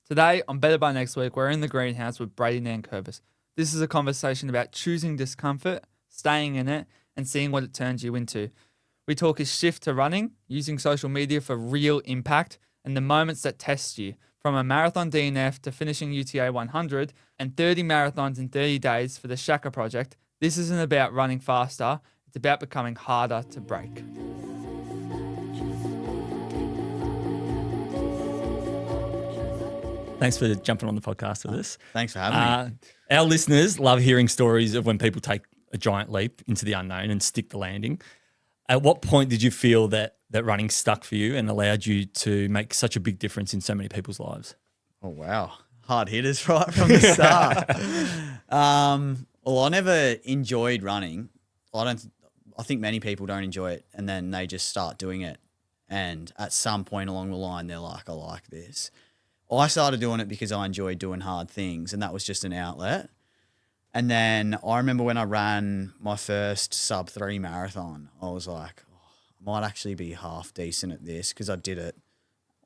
Today, on Better by Next Week, we're in the greenhouse with Brady Nankervis. This is a conversation about choosing discomfort, staying in it, and seeing what it turns you into. We talk his shift to running, using social media for real impact, and the moments that test you, from a marathon DNF to finishing UTA 100 and 30 marathons in 30 days for the Shaka Project. This isn't about running faster, it's about becoming harder to break. Thanks for jumping on the podcast with us. Thanks for having me. Our listeners love hearing stories of when people take a giant leap into the unknown and stick the landing. At what point did you feel that running stuck for you and allowed you to make such a big difference in so many people's lives? Oh, wow. Hard hitters right from the start. Well, I never enjoyed running. I think many people don't enjoy it, and then they just start doing it. And at some point along the line, they're like, I like this. I started doing it because I enjoyed doing hard things, and that was just an outlet. And then I remember when I ran my first sub-3 marathon, I was like, I might actually be half decent at this, because I did it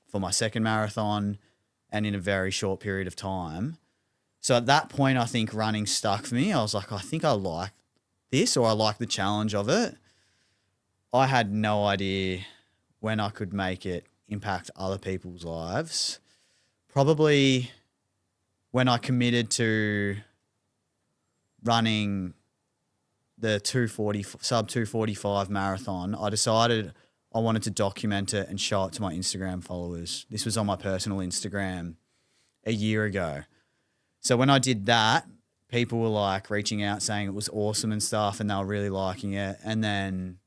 for my second marathon and in a very short period of time. So at that point, I think running stuck for me. I was like, I think I like this, or I like the challenge of it. I had no idea when I could make it impact other people's lives. Probably when I committed to running the sub 245 marathon, I decided I wanted to document it and show it to my Instagram followers. This was on my personal Instagram a year ago. So when I did that, people were like reaching out saying it was awesome and stuff, and they were really liking it. And then,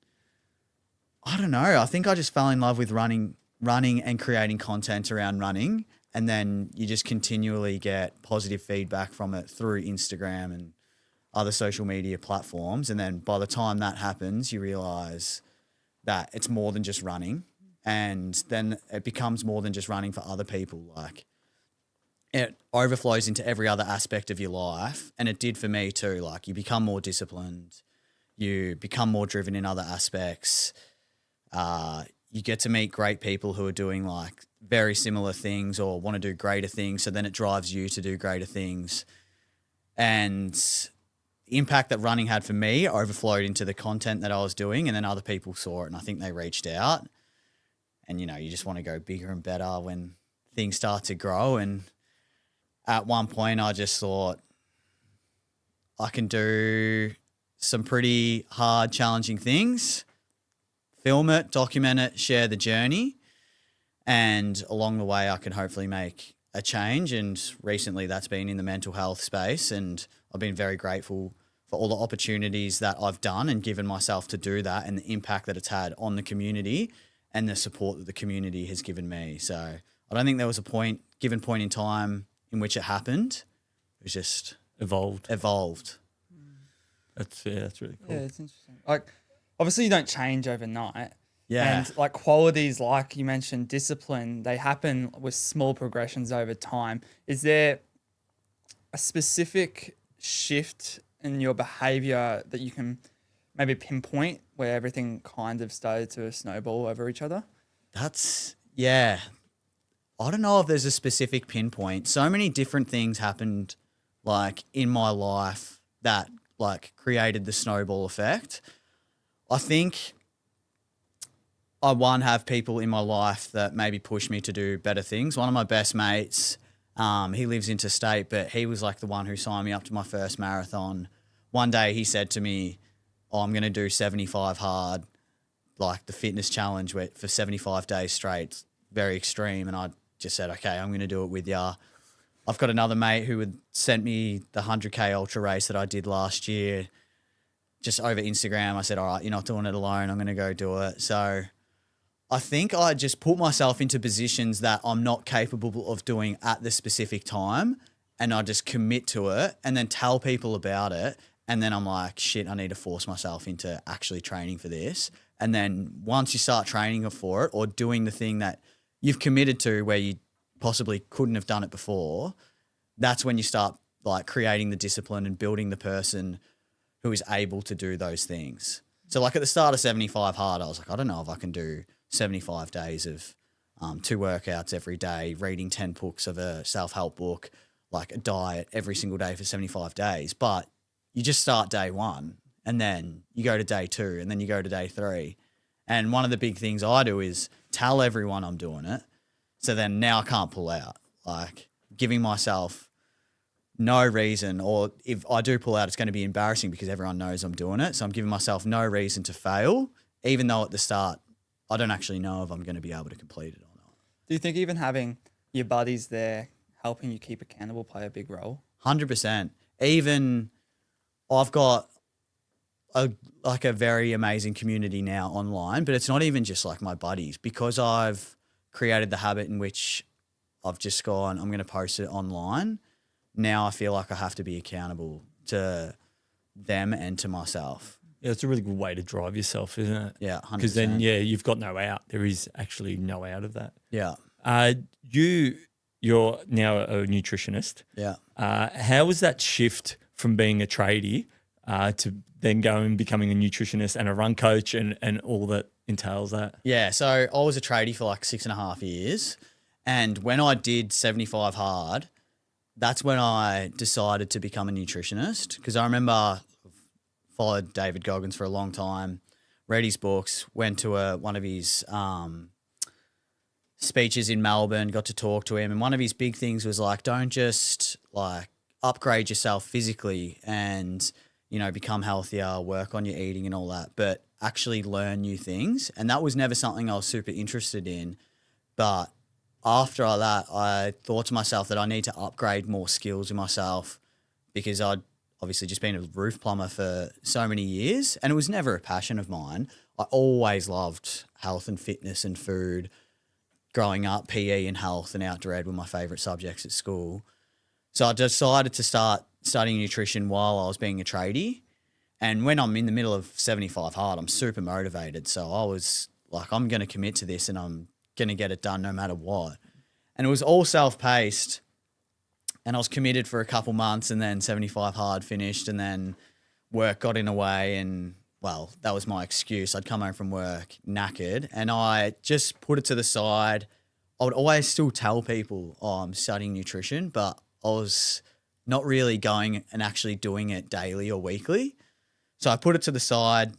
I don't know, I think I just fell in love with running and creating content around running. And then you just continually get positive feedback from it through Instagram and other social media platforms. And then by the time that happens, you realize that it's more than just running. And then it becomes more than just running for other people. Like, it overflows into every other aspect of your life. And it did for me too. Like, you become more disciplined. You become more driven in other aspects. You get to meet great people who are doing like very similar things or want to do greater things. So then it drives you to do greater things. And the impact that running had for me overflowed into the content that I was doing, and then other people saw it, and I think they reached out. And, you know, you just want to go bigger and better when things start to grow. And at one point I just thought, I can do some pretty hard, challenging things, film it, document it, share the journey. And along the way, I can hopefully make a change. And recently that's been in the mental health space. And I've been very grateful for all the opportunities that I've done and given myself to do that, and the impact that it's had on the community and the support that the community has given me. So I don't think there was a given point in time in which it happened. It was just Evolved. That's really cool. Yeah, it's interesting. Like, obviously you don't change overnight. Yeah. And like qualities, like you mentioned, discipline, they happen with small progressions over time. Is there a specific shift in your behavior that you can maybe pinpoint where everything kind of started to snowball over each other? Yeah. I don't know if there's a specific pinpoint. So many different things happened like in my life that like created the snowball effect. I think I have people in my life that maybe push me to do better things. One of my best mates, he lives interstate, but he was like the one who signed me up to my first marathon. One day he said to me, I'm going to do 75 hard, like the fitness challenge for 75 days straight, very extreme. And I just said, okay, I'm going to do it with ya. I've got another mate who had sent me the 100K ultra race that I did last year just over Instagram. I said, all right, you're not doing it alone. I'm going to go do it. So I think I just put myself into positions that I'm not capable of doing at the specific time, and I just commit to it and then tell people about it. And then I'm like, shit, I need to force myself into actually training for this. And then once you start training for it or doing the thing that you've committed to where you possibly couldn't have done it before, that's when you start like creating the discipline and building the person who is able to do those things. So like at the start of 75 hard, I was like, I don't know if I can do 75 days of 2 workouts every day, reading 10 books of a self-help book, like a diet every single day for 75 days. But you just start day 1 and then you go to day 2 and then you go to day 3. And one of the big things I do is tell everyone I'm doing it. So then now I can't pull out, like giving myself no reason, or if I do pull out, it's going to be embarrassing because everyone knows I'm doing it. So I'm giving myself no reason to fail, even though at the start, I don't actually know if I'm going to be able to complete it or not. Do you think even having your buddies there helping you keep accountable play a big role? 100%. Even I've got a very amazing community now online, but it's not even just like my buddies, because I've created the habit in which I've just gone, I'm going to post it online. Now I feel like I have to be accountable to them and to myself. Yeah, it's a really good way to drive yourself, isn't it? Yeah, 100%. Because then, you've got no out. There is actually no out of that. Yeah. You're now a nutritionist. Yeah. How was that shift from being a tradie to then going and becoming a nutritionist and a run coach and all that entails that? Yeah, so I was a tradie for like 6.5 years. And when I did 75 hard, that's when I decided to become a nutritionist, because I remember I've followed David Goggins for a long time, read his books, went to one of his speeches in Melbourne, got to talk to him. And one of his big things was like, don't just like upgrade yourself physically and, become healthier, work on your eating and all that, but actually learn new things. And that was never something I was super interested in. But after all that, I thought to myself that I need to upgrade more skills in myself, because I'd obviously just been a roof plumber for so many years and it was never a passion of mine. I always loved health and fitness and food. Growing up, PE and health and outdoor ed were my favourite subjects at school. So I decided to start studying nutrition while I was being a tradie. And when I'm in the middle of 75 hard, I'm super motivated. So I was like, I'm going to commit to this and I'm going to get it done no matter what. And it was all self-paced, and I was committed for a couple months, and then 75 hard finished, and then work got in the way, and well, that was my excuse. I'd come home from work knackered and I just put it to the side. I would always still tell people, oh, I'm studying nutrition, but I was not really going and actually doing it daily or weekly. So I put it to the side,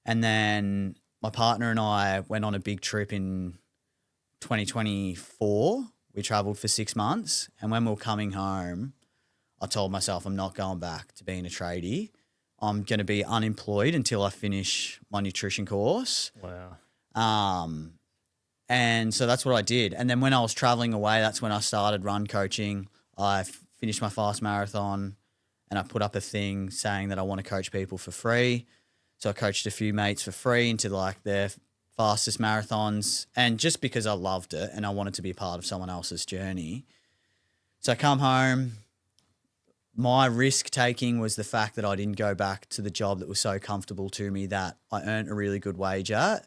and then my partner and I went on a big trip in 2024. We traveled for 6 months, and when we were coming home, I told myself I'm not going back to being a tradie. I'm going to be unemployed until I finish my nutrition course. Wow. And so that's what I did. And then when I was traveling away, that's when I started run coaching. I finished my fast marathon, and I put up a thing saying that I want to coach people for free. So I coached a few mates for free into like their fastest marathons, and just because I loved it and I wanted to be a part of someone else's journey. So I come home. My risk taking was the fact that I didn't go back to the job that was so comfortable to me that I earned a really good wage at,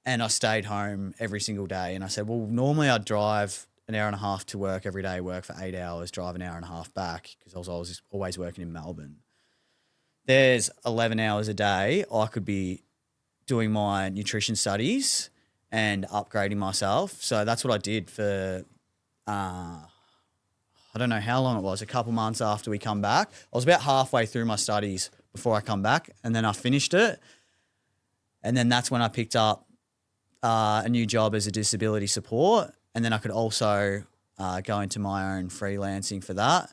and I stayed home every single day. And I said, well, normally I'd drive an hour and a half to work every day, work for 8 hours, drive an hour and a half back, because I was always working in Melbourne. There's 11 hours a day I could be doing my nutrition studies and upgrading myself. So that's what I did for, I don't know how long it was, a couple months after we come back. I was about halfway through my studies before I come back, and then I finished it. And then that's when I picked up a new job as a disability support. And then I could also go into my own freelancing for that,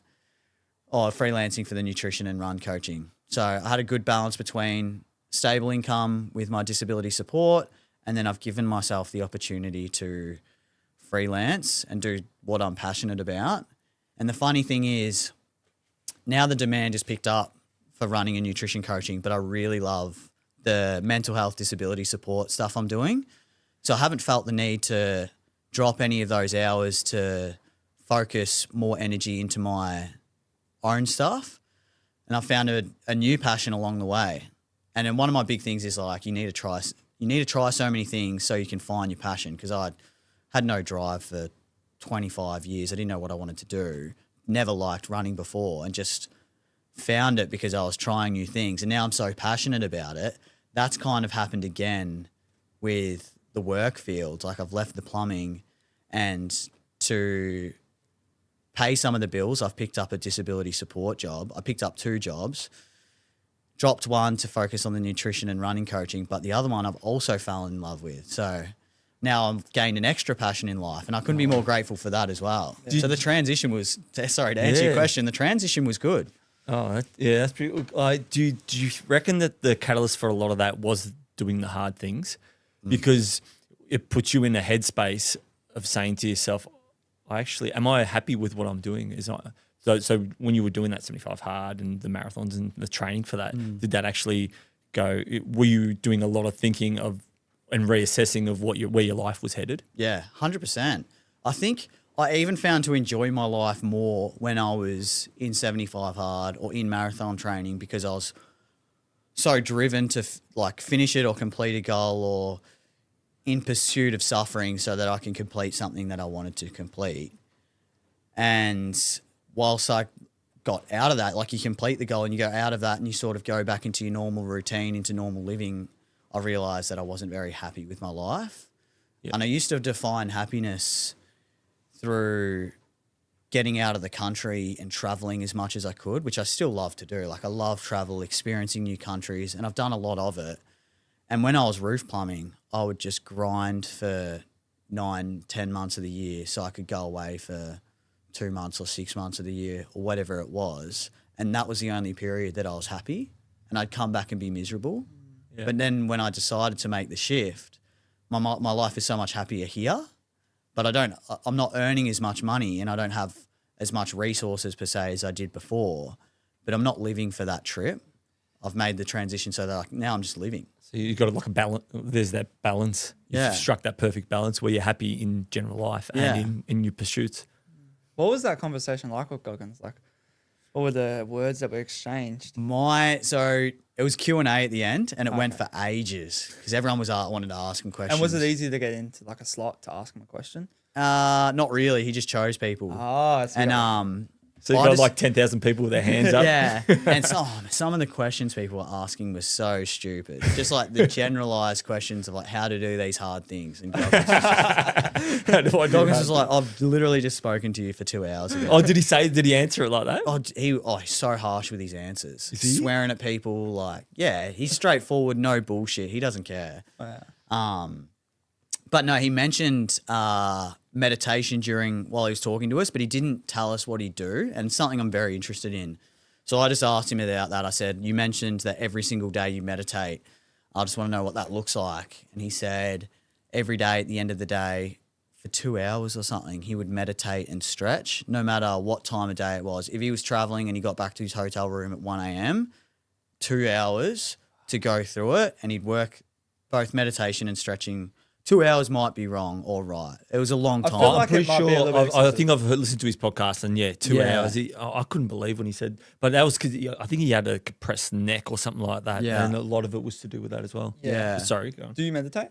or freelancing for the nutrition and run coaching. So I had a good balance between stable income with my disability support, and then I've given myself the opportunity to freelance and do what I'm passionate about. And the funny thing is, now the demand has picked up for running and nutrition coaching, but I really love the mental health disability support stuff I'm doing. So I haven't felt the need to drop any of those hours to focus more energy into my own stuff. And I found a new passion along the way. And then one of my big things is like, you need to try so many things so you can find your passion. Because I had no drive for 25 years. I didn't know what I wanted to do. Never liked running before, and just found it because I was trying new things. And now I'm so passionate about it. That's kind of happened again with the work field. Like, I've left the plumbing And to pay some of the bills, I've picked up a disability support job. I picked up 2 jobs, dropped one to focus on the nutrition and running coaching, but the other one I've also fallen in love with. So now I've gained an extra passion in life, and I couldn't be more grateful for that as well. So the transition was, sorry, to answer your question, the transition was good. Oh, that's pretty good. Do you reckon that the catalyst for a lot of that was doing the hard things? Because it puts you in a headspace of saying to yourself, am I happy with what I'm doing? So when you were doing that 75 hard and the marathons and the training for that, did that actually were you doing a lot of thinking of and reassessing of where your life was headed? Yeah, 100%. I think I even found to enjoy my life more when I was in 75 hard or in marathon training, because I was so driven to finish it or complete a goal, or in pursuit of suffering so that I can complete something that I wanted to complete. And whilst I got out of that, like you complete the goal and you go out of that and you sort of go back into your normal routine, into normal living, I realized that I wasn't very happy with my life. Yep. And I used to define happiness through getting out of the country and traveling as much as I could, which I still love to do. Like I love travel, experiencing new countries, and I've done a lot of it. And when I was roof plumbing, I would just grind for 9-10 months of the year so I could go away for 2 months or 6 months of the year or whatever it was. And that was the only period that I was happy, and I'd come back and be miserable. Yeah. But then when I decided to make the shift, my life is so much happier here, but I'm not earning as much money and I don't have as much resources per se as I did before, but I'm not living for that trip. I've made the transition so that now I'm just living. So you've got a balance. There's that balance. You've struck that perfect balance where you're happy in general life and in your pursuits. What was that conversation like with Goggins? Like, what were the words that were exchanged? So it was Q&A at the end, and it went for ages because everyone wanted to ask him questions. And was it easy to get into like a slot to ask him a question? Not really. He just chose people. Oh, so you got like 10,000 people with their hands up. Yeah. And some of the questions people were asking were so stupid. Just like the generalized questions of like how to do these hard things. And Goggins was like, I've literally just spoken to you for 2 hours ago. Oh, did he answer it like that? He's so harsh with his answers. Is he? Swearing at people, he's straightforward, no bullshit. He doesn't care. Oh, But no, he mentioned meditation while he was talking to us, but he didn't tell us what he'd do, and it's something I'm very interested in. So I just asked him about that. I said, you mentioned that every single day you meditate. I just want to know what that looks like. And he said every day at the end of the day for 2 hours or something, he would meditate and stretch no matter what time of day it was. If he was traveling and he got back to his hotel room at 1 a.m., 2 hours to go through it, and he'd work both meditation and stretching. 2 hours might be wrong or right. It was a long time. I'm pretty sure. I think I've listened to his podcast, and 2 hours. I couldn't believe when he said, but that was because I think he had a compressed neck or something like that, and a lot of it was to do with that as well. Yeah. Sorry, go on. do you meditate?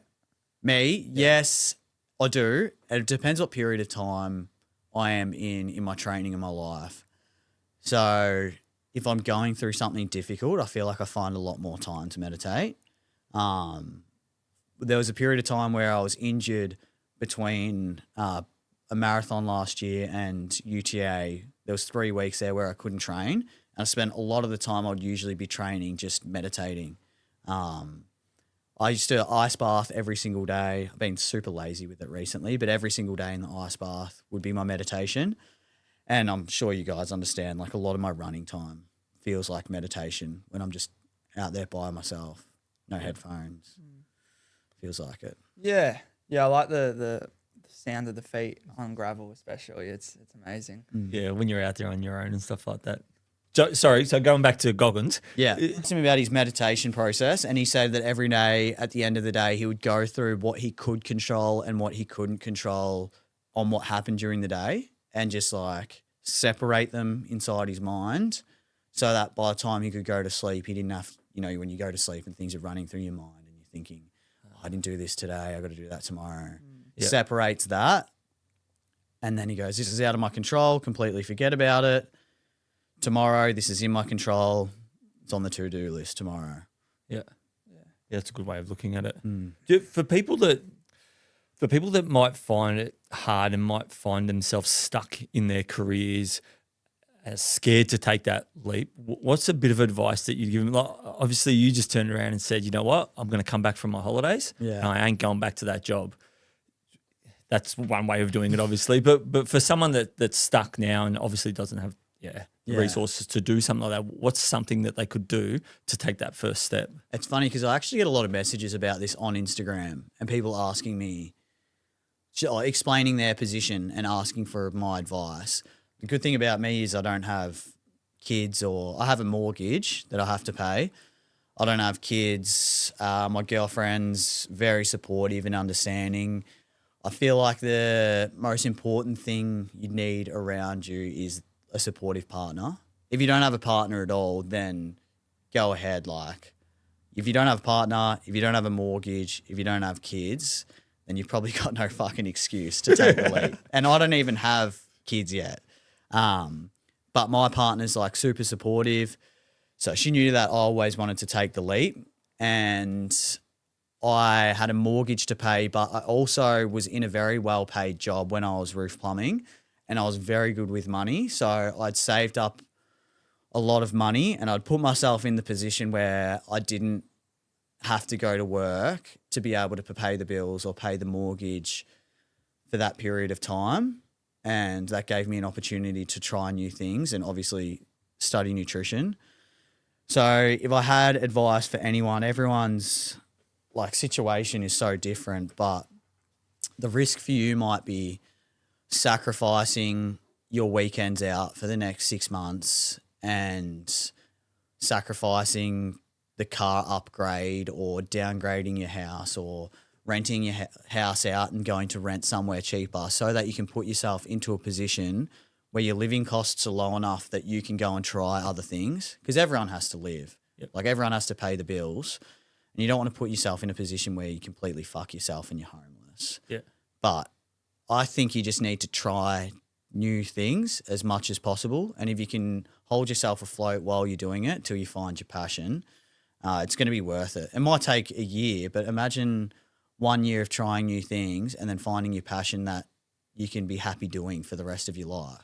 Me, yes, I do. It depends what period of time I am in my training and my life. So if I'm going through something difficult, I feel like I find a lot more time to meditate. There was a period of time where I was injured between a marathon last year and UTA. There was 3 weeks there where I couldn't train, and I spent a lot of the time I'd usually be training just meditating. I used to ice bath every single day. I've been super lazy with it recently, but every single day in the ice bath would be my meditation. And I'm sure you guys understand, like a lot of my running time feels like meditation when I'm just out there by myself, no headphones. Feels like it. Yeah. I like the sound of the feet on gravel, especially. It's amazing. Yeah, when you're out there on your own and stuff like that. So going back to Goggins. Yeah, I asked him about his meditation process, and he said that every day at the end of the day he would go through what he could control and what he couldn't control on what happened during the day, and just like separate them inside his mind so that by the time he could go to sleep, he didn't have, when you go to sleep and things are running through your mind and you're thinking, I didn't do this today, I got to do that tomorrow. Separates that, and then he goes, this is out of my control, completely forget about it. Tomorrow, this is in my control, it's on the to-do list tomorrow. Yeah, that's a good way of looking at it. For people that For people that might find it hard and might find themselves stuck in their careers, scared to take that leap, what's a bit of advice that you'd give them? Like, obviously, you just turned around and said, you know what, I'm going to come back from my holidays and I ain't going back to that job. That's one way of doing it, obviously. But for someone that's stuck now and obviously doesn't have the resources to do something like that, what's something that they could do to take that first step? It's funny because I actually get a lot of messages about this on Instagram and people asking me, explaining their position and asking for my advice. The good thing about me is I don't have kids, or I have a mortgage that I have to pay. I don't have kids. My girlfriend's very supportive and understanding. I feel like the most important thing you need around you is a supportive partner. If you don't have a partner at all, then go ahead. Like, if you don't have a partner, if you don't have a mortgage, if you don't have kids, then you've probably got no fucking excuse to take the leap. And I don't even have kids yet. But my partner's like super supportive. So she knew that I always wanted to take the leap. And I had a mortgage to pay, but I also was in a very well-paid job when I was roof plumbing, and I was very good with money. So I'd saved up a lot of money and I'd put myself in the position where I didn't have to go to work to be able to pay the bills or pay the mortgage for that period of time. And that gave me an opportunity to try new things and obviously study nutrition. So if I had advice for anyone, everyone's like situation is so different, but the risk for you might be sacrificing your weekends out for the next 6 months and sacrificing the car upgrade or downgrading your house or renting your house out and going to rent somewhere cheaper so that you can put yourself into a position where your living costs are low enough that you can go and try other things, because everyone has to live. Yep. Like, everyone has to pay the bills, and you don't want to put yourself in a position where you completely fuck yourself and you're homeless. Yeah. But I think you just need to try new things as much as possible. And if you can hold yourself afloat while you're doing it till you find your passion, it's going to be worth it. It might take a year, but imagine 1 year of trying new things and then finding your passion that you can be happy doing for the rest of your life.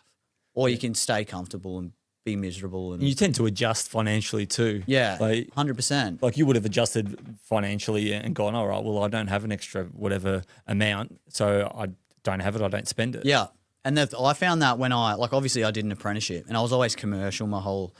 Or you can stay comfortable and be miserable. And you tend to adjust financially too. Yeah, like 100%. Like you would have adjusted financially and gone, all right, well, I don't have an extra whatever amount, so I don't have it, I don't spend it. Yeah. And I found that when obviously I did an apprenticeship and I was always commercial my whole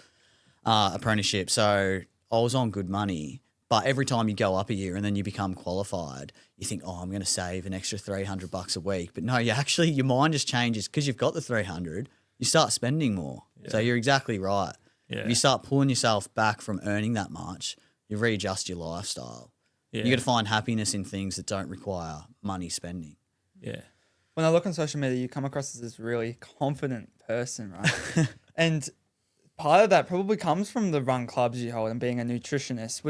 apprenticeship. So I was on good money. But every time you go up a year and then you become qualified, you think, oh, I'm going to save an extra $300 a week. But no, your mind just changes because you've got the 300. You start spending more. Yeah. So you're exactly right. Yeah. If you start pulling yourself back from earning that much, you readjust your lifestyle. Yeah. You got to find happiness in things that don't require money spending. Yeah. When I look on social media, you come across as this really confident person, right? And part of that probably comes from the run clubs you hold and being a nutritionist.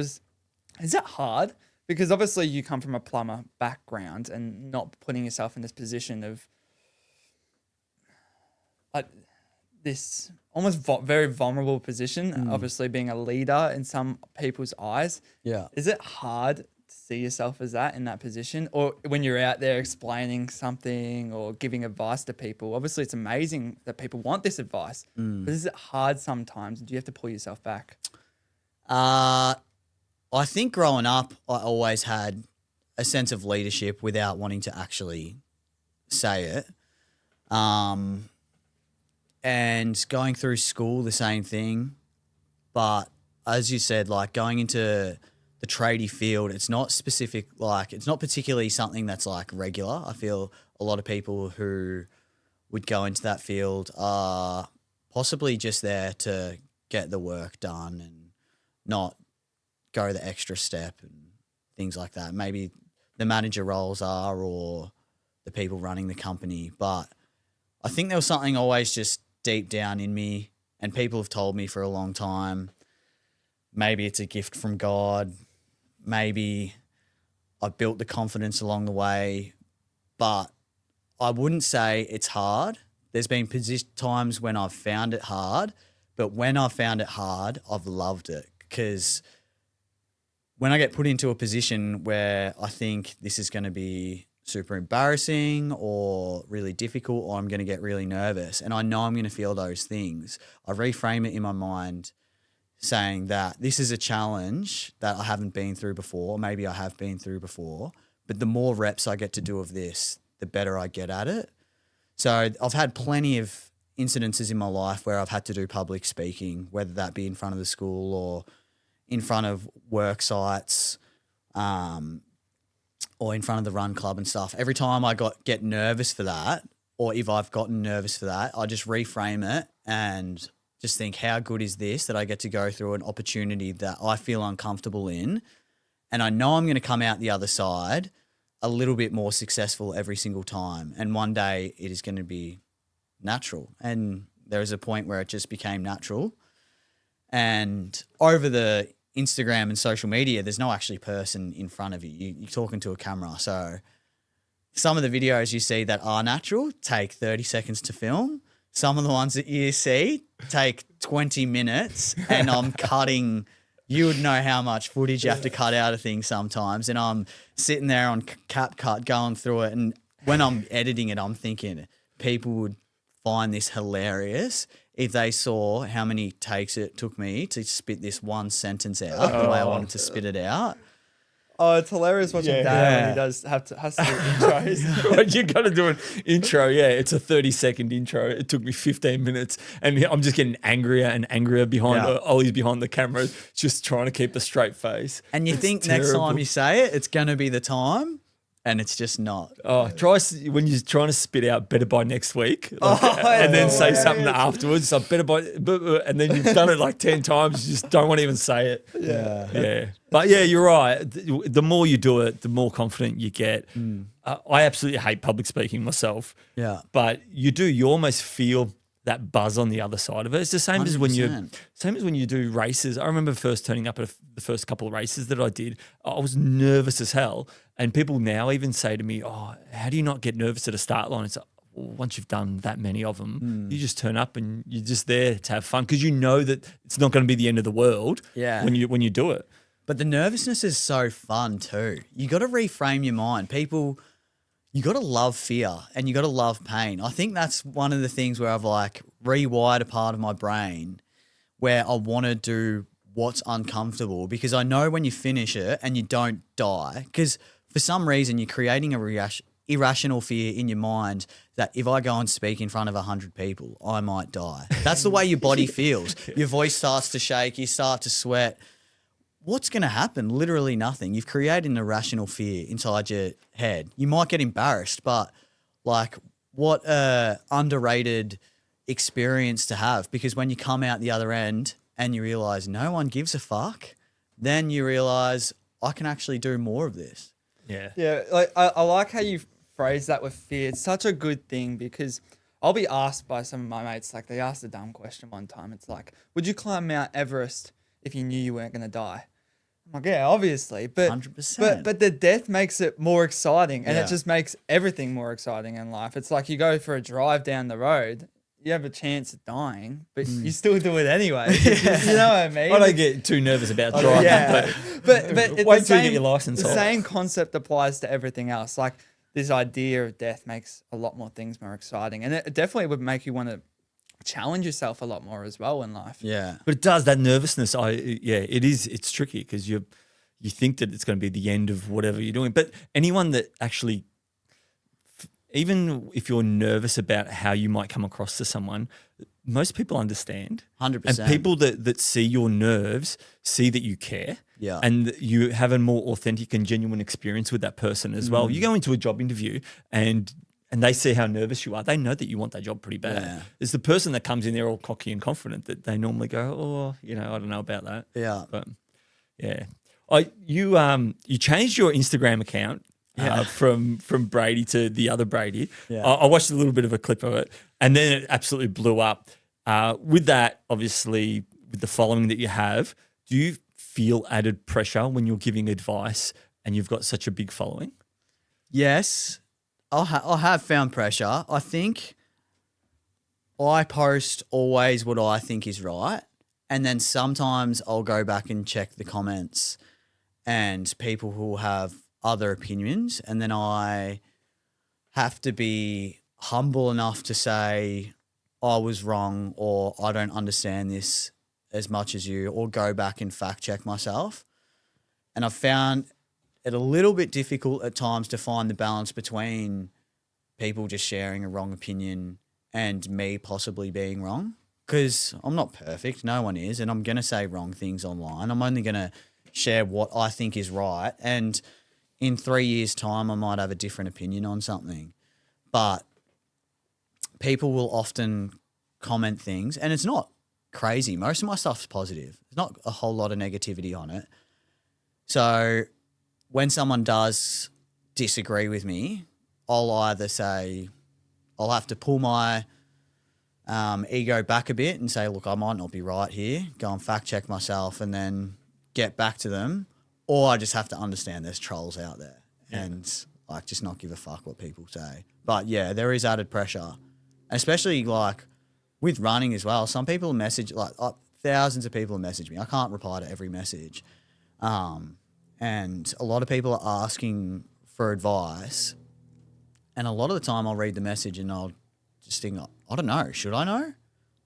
Is that hard? Because obviously you come from a plumber background and not putting yourself in this position of this almost very vulnerable position, obviously being a leader in some people's eyes. Yeah. Is it hard to see yourself as that in that position? Or when you're out there explaining something or giving advice to people, obviously it's amazing that people want this advice. But is it hard sometimes? Do you have to pull yourself back? I think growing up, I always had a sense of leadership without wanting to actually say it. And going through school, the same thing. But as you said, like going into the tradie field, it's not specific, like it's not particularly something that's like regular. I feel a lot of people who would go into that field are possibly just there to get the work done and not go the extra step and things like that. Maybe the manager roles are, or the people running the company. But I think there was something always just deep down in me, and people have told me for a long time, maybe it's a gift from God, maybe I built the confidence along the way, but I wouldn't say it's hard. There's been times when I've found it hard, but when I've found it hard, I've loved it, because when I get put into a position where I think this is going to be super embarrassing or really difficult, or I'm going to get really nervous. And I know I'm going to feel those things. I reframe it in my mind saying that this is a challenge that I haven't been through before. Maybe I have been through before, but the more reps I get to do of this, the better I get at it. So I've had plenty of incidences in my life where I've had to do public speaking, whether that be in front of the school or in front of work sites, or in front of the run club and stuff. Every time I get nervous for that, or if I've gotten nervous for that, I just reframe it and just think, how good is this that I get to go through an opportunity that I feel uncomfortable in, and I know I'm going to come out the other side a little bit more successful every single time. And one day it is going to be natural. And there is a point where it just became natural. And over the Instagram and social media, there's no actually person in front of you. You're talking to a camera. So some of the videos you see that are natural take 30 seconds to film. Some of the ones that you see take 20 minutes, and I'm cutting. You would know how much footage you have to cut out of things sometimes. And I'm sitting there on CapCut going through it. And when I'm editing it, I'm thinking people would find this hilarious if they saw how many takes it took me to spit this one sentence out the way I wanted to spit it out. Oh, it's hilarious watching Dad when he has to do intros. You got to do an intro. Yeah, it's a 30-second intro. It took me 15 minutes, and I'm just getting angrier and angrier behind. Ollie's behind the camera, just trying to keep a straight face. And you think next time you say it, it's going to be the time. And it's just not. Oh, try when you're trying to spit out better by next week, and then say something afterwards. So better by, and then you've done it like 10 times. You just don't want to even say it. Yeah. But yeah, you're right. The more you do it, the more confident you get. I absolutely hate public speaking myself. Yeah. But you do. You almost feel that buzz on the other side of it. It's the same as when you do races. I remember first turning up at the first couple of races that I did. I was nervous as hell, and people now even say to me, "Oh, how do you not get nervous at a start line?" It's like, well, once you've done that many of them, you just turn up and you're just there to have fun because you know that it's not going to be the end of the world. When you do it. But the nervousness is so fun too. You got to reframe your mind. You got to love fear and you got to love pain. I think that's one of the things where I've like rewired a part of my brain where I want to do what's uncomfortable, because I know when you finish it and you don't die, because for some reason you're creating a irrational fear in your mind that if I go and speak in front of 100 people, I might die. That's the way your body feels. Your voice starts to shake, you start to sweat. What's going to happen? Literally nothing. You've created an irrational fear inside your head. You might get embarrassed, but like what a underrated experience to have, because when you come out the other end and you realize no one gives a fuck, then you realize I can actually do more of this. Yeah. Yeah, like I like how you phrase that with fear. It's such a good thing, because I'll be asked by some of my mates, like they asked a dumb question one time. It's like, would you climb Mount Everest if you knew you weren't going to die? I'm like, yeah, obviously, but 100%. but the death makes it more exciting, and it just makes everything more exciting in life. It's like you go for a drive down the road, you have a chance of dying, but you still do it anyway. You know what I mean? I don't get too nervous about driving, but wait till you get your license. The same concept applies to everything else. Like this idea of death makes a lot more things more exciting, and it definitely would make you want to challenge yourself a lot more as well in life. Yeah. But it does, that nervousness. It's tricky because you think that it's going to be the end of whatever you're doing. But anyone that actually, even if you're nervous about how you might come across to someone, most people understand. 100%. And people that see your nerves see that you care. Yeah. And you have a more authentic and genuine experience with that person as well. You go into a job interview and they see how nervous you are. They know that you want that job pretty bad. Yeah. It's the person that comes in there all cocky and confident that they normally go, oh, I don't know about that. Yeah. But yeah. You changed your Instagram account from Brady to the other Brady. Yeah. I watched a little bit of a clip of it, and then it absolutely blew up. With that, obviously, with the following that you have, do you feel added pressure when you're giving advice and you've got such a big following? Yes, I have found pressure. I think I post always what I think is right, and then sometimes I'll go back and check the comments and people who have other opinions, and then I have to be humble enough to say, I was wrong, or I don't understand this as much as you, or go back and fact check myself. And I've found it a little bit difficult at times to find the balance between people just sharing a wrong opinion and me possibly being wrong. Because I'm not perfect, no one is, and I'm going to say wrong things online. I'm only going to share what I think is right. And in 3 years' time, I might have a different opinion on something. But people will often comment things, and it's not crazy. Most of my stuff's positive. There's not a whole lot of negativity on it. So when someone does disagree with me, I'll either say, I'll have to pull my ego back a bit and say, look, I might not be right here, go and fact check myself and then get back to them. Or I just have to understand there's trolls out there and like just not give a fuck what people say. But yeah, there is added pressure, especially like with running as well. Some people message, like thousands of people message me. I can't reply to every message. And a lot of people are asking for advice. And a lot of the time I'll read the message and I'll just think, I don't know, should I know?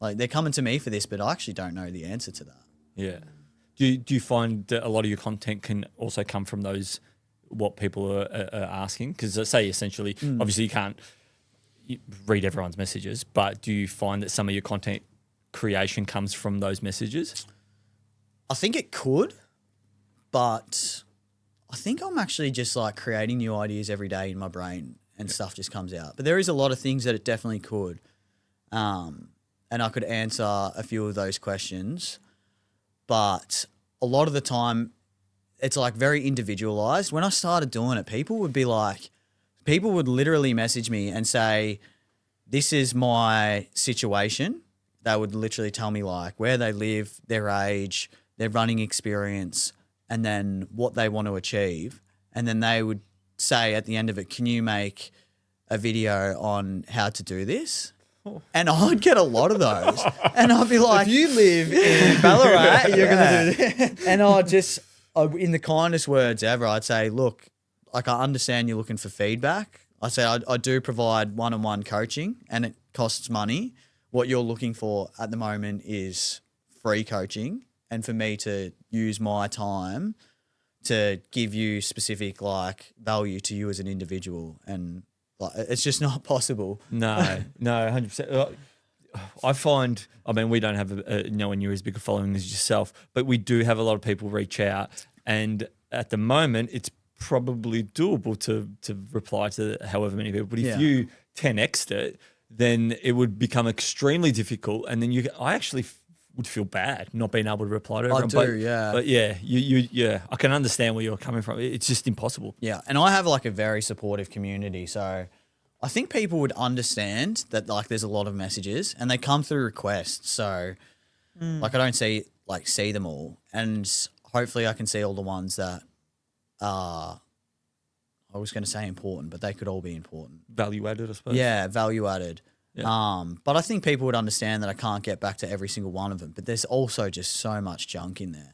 Like they're coming to me for this, but I actually don't know the answer to that. Yeah. Do you find that a lot of your content can also come from those, what people are asking? Because say essentially, obviously you can't read everyone's messages, but do you find that some of your content creation comes from those messages? I think it could, but I think I'm actually just like creating new ideas every day in my brain and stuff just comes out. But there is a lot of things that it definitely could. And I could answer a few of those questions. But a lot of the time, it's like very individualized. When I started doing it, people would literally message me and say, this is my situation. They would literally tell me like where they live, their age, their running experience, and then what they want to achieve. And then they would say at the end of it, can you make a video on how to do this? And I'd get a lot of those. And I'd be like, If you live in Ballarat, you're going to do this. And in the kindest words ever, I'd say, look, like I understand you're looking for feedback. I say I do provide one-on-one coaching and it costs money. What you're looking for at the moment is free coaching and for me to use my time to give you specific like value to you as an individual. And like, it's just not possible. No, 100%. I find, I mean, we don't have nowhere near as big a following as yourself, but we do have a lot of people reach out. And at the moment, it's probably doable to reply to however many people. But if you 10x'd it, then it would become extremely difficult. And then I actually would feel bad not being able to reply to everyone. But yeah, I can understand where you're coming from. It's just impossible. Yeah, and I have like a very supportive community, so I think people would understand that like there's a lot of messages and they come through requests. So like I don't see them all, and hopefully I can see all the ones that are, I was going to say important, but they could all be important. Value added, I suppose. Yeah, value added. Yeah. But I think people would understand that I can't get back to every single one of them. But there's also just so much junk in there.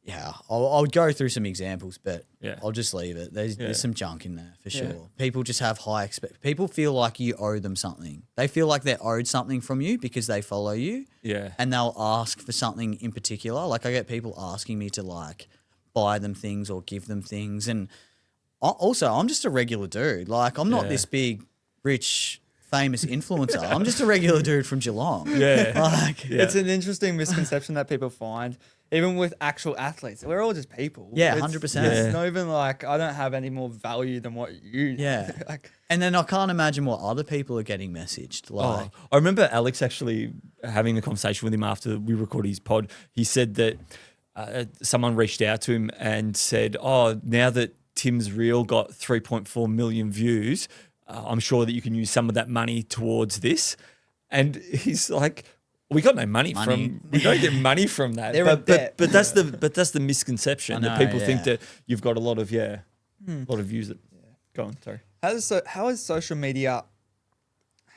Yeah. I'll go through some examples, but Yeah. I'll just leave it. There's some junk in there for sure. Yeah. People just have people feel like you owe them something. They feel like they're owed something from you because they follow you. Yeah. And they'll ask for something in particular. Like I get people asking me to like buy them things or give them things. And also I'm just a regular dude. Like I'm not this big, rich, famous influencer. I'm just a regular dude from Geelong. Yeah. It's an interesting misconception that people find, even with actual athletes. We're all just people. Yeah, It's- 100%. It's not even like I don't have any more value than what you. Yeah. like, And then I can't imagine what other people are getting messaged. Like, I remember Alex actually having a conversation with him after we recorded his pod. He said that someone reached out to him and said, now that Tim's Reel got 3.4 million views, I'm sure that you can use some of that money towards this. And he's like, we got no money. We don't get money from that. But that's the misconception that people think that you've got a lot of views. Go on, sorry. how has social media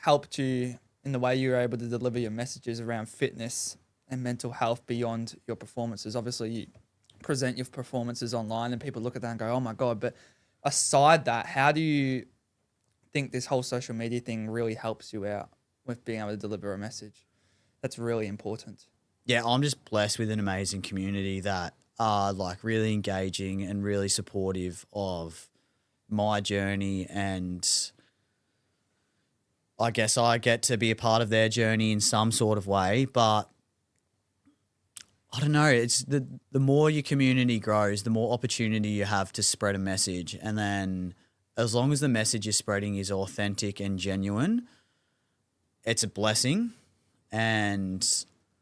helped you in the way you were able to deliver your messages around fitness and mental health beyond your performances? Obviously, you present your performances online and people look at that and go, oh my God, but aside that, how do you think this whole social media thing really helps you out with being able to deliver a message? That's really important. Yeah, I'm just blessed with an amazing community that are like really engaging and really supportive of my journey, and I guess I get to be a part of their journey in some sort of way. But I don't know, it's the more your community grows, the more opportunity you have to spread a message. And then as long as the message you're spreading is authentic and genuine, it's a blessing. And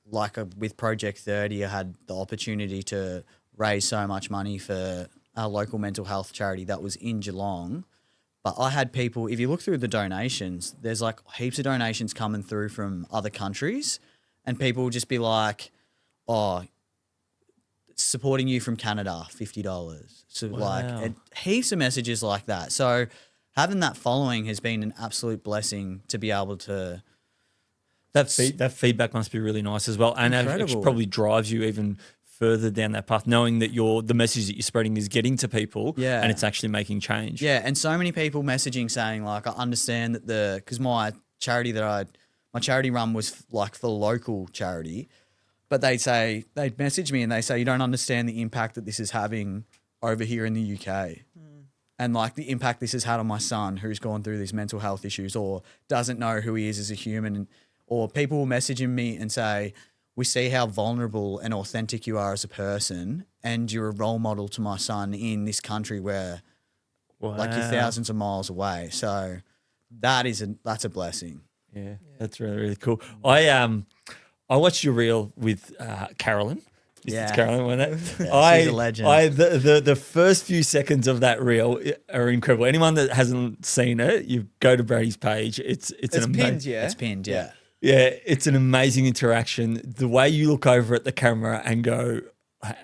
like with Project 30, I had the opportunity to raise so much money for our local mental health charity that was in Geelong. But I had people, if you look through the donations, there's like heaps of donations coming through from other countries, and people will just be like, oh, supporting you from Canada, $50. So like heaps of messages like that. So having that following has been an absolute blessing to be able to. That feedback must be really nice as well, and it probably drives you even further down that path, knowing that the message that you're spreading is getting to people, and it's actually making change. Yeah, and so many people messaging saying like, I understand that because my charity run was like for local charity, but they'd message me and they say, you don't understand the impact that this is having over here in the UK. And like the impact this has had on my son who's gone through these mental health issues or doesn't know who he is as a human. Or people will messaging me and say, we see how vulnerable and authentic you are as a person, and you're a role model to my son in this country where like you're thousands of miles away. So that's a blessing. Yeah, that's really, really cool. I watched your reel with Carolyn. It's Carolyn, wasn't it? Yeah, she's a legend. The first few seconds of that reel are incredible. Anyone that hasn't seen it, you go to Brady's page. It's pinned, yeah. It's pinned, yeah. Yeah, it's an amazing interaction. The way you look over at the camera and go,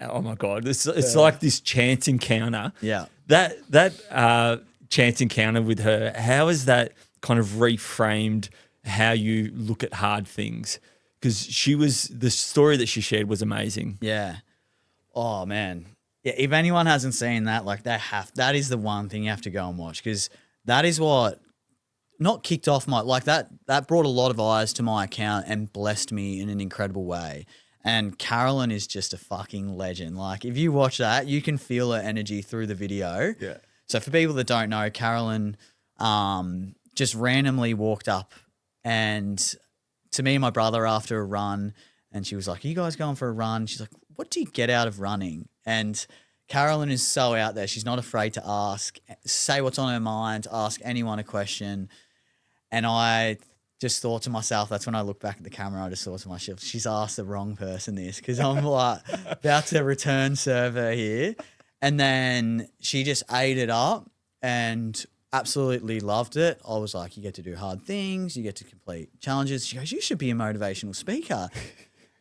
oh my God, it's like this chance encounter. Yeah. That chance encounter with her, how has that kind of reframed how you look at hard things? Because the story that she shared was amazing. Yeah. Oh man. Yeah. If anyone hasn't seen that, like that is the one thing you have to go and watch, because that is what not kicked off that brought a lot of eyes to my account and blessed me in an incredible way. And Carolyn is just a fucking legend. Like if you watch that, you can feel her energy through the video. Yeah. So for people that don't know, Carolyn just randomly walked up and to me and my brother after a run, and she was like, are you guys going for a run? She's like, what do you get out of running? And Carolyn is so out there. She's not afraid to ask, say what's on her mind, ask anyone a question. And I just thought to myself, that's when I look back at the camera, I just thought to myself, she's asked the wrong person this, because I'm like about to return server here. And then she just ate it up and absolutely loved it. I was like, you get to do hard things, you get to complete challenges. She goes, you should be a motivational speaker.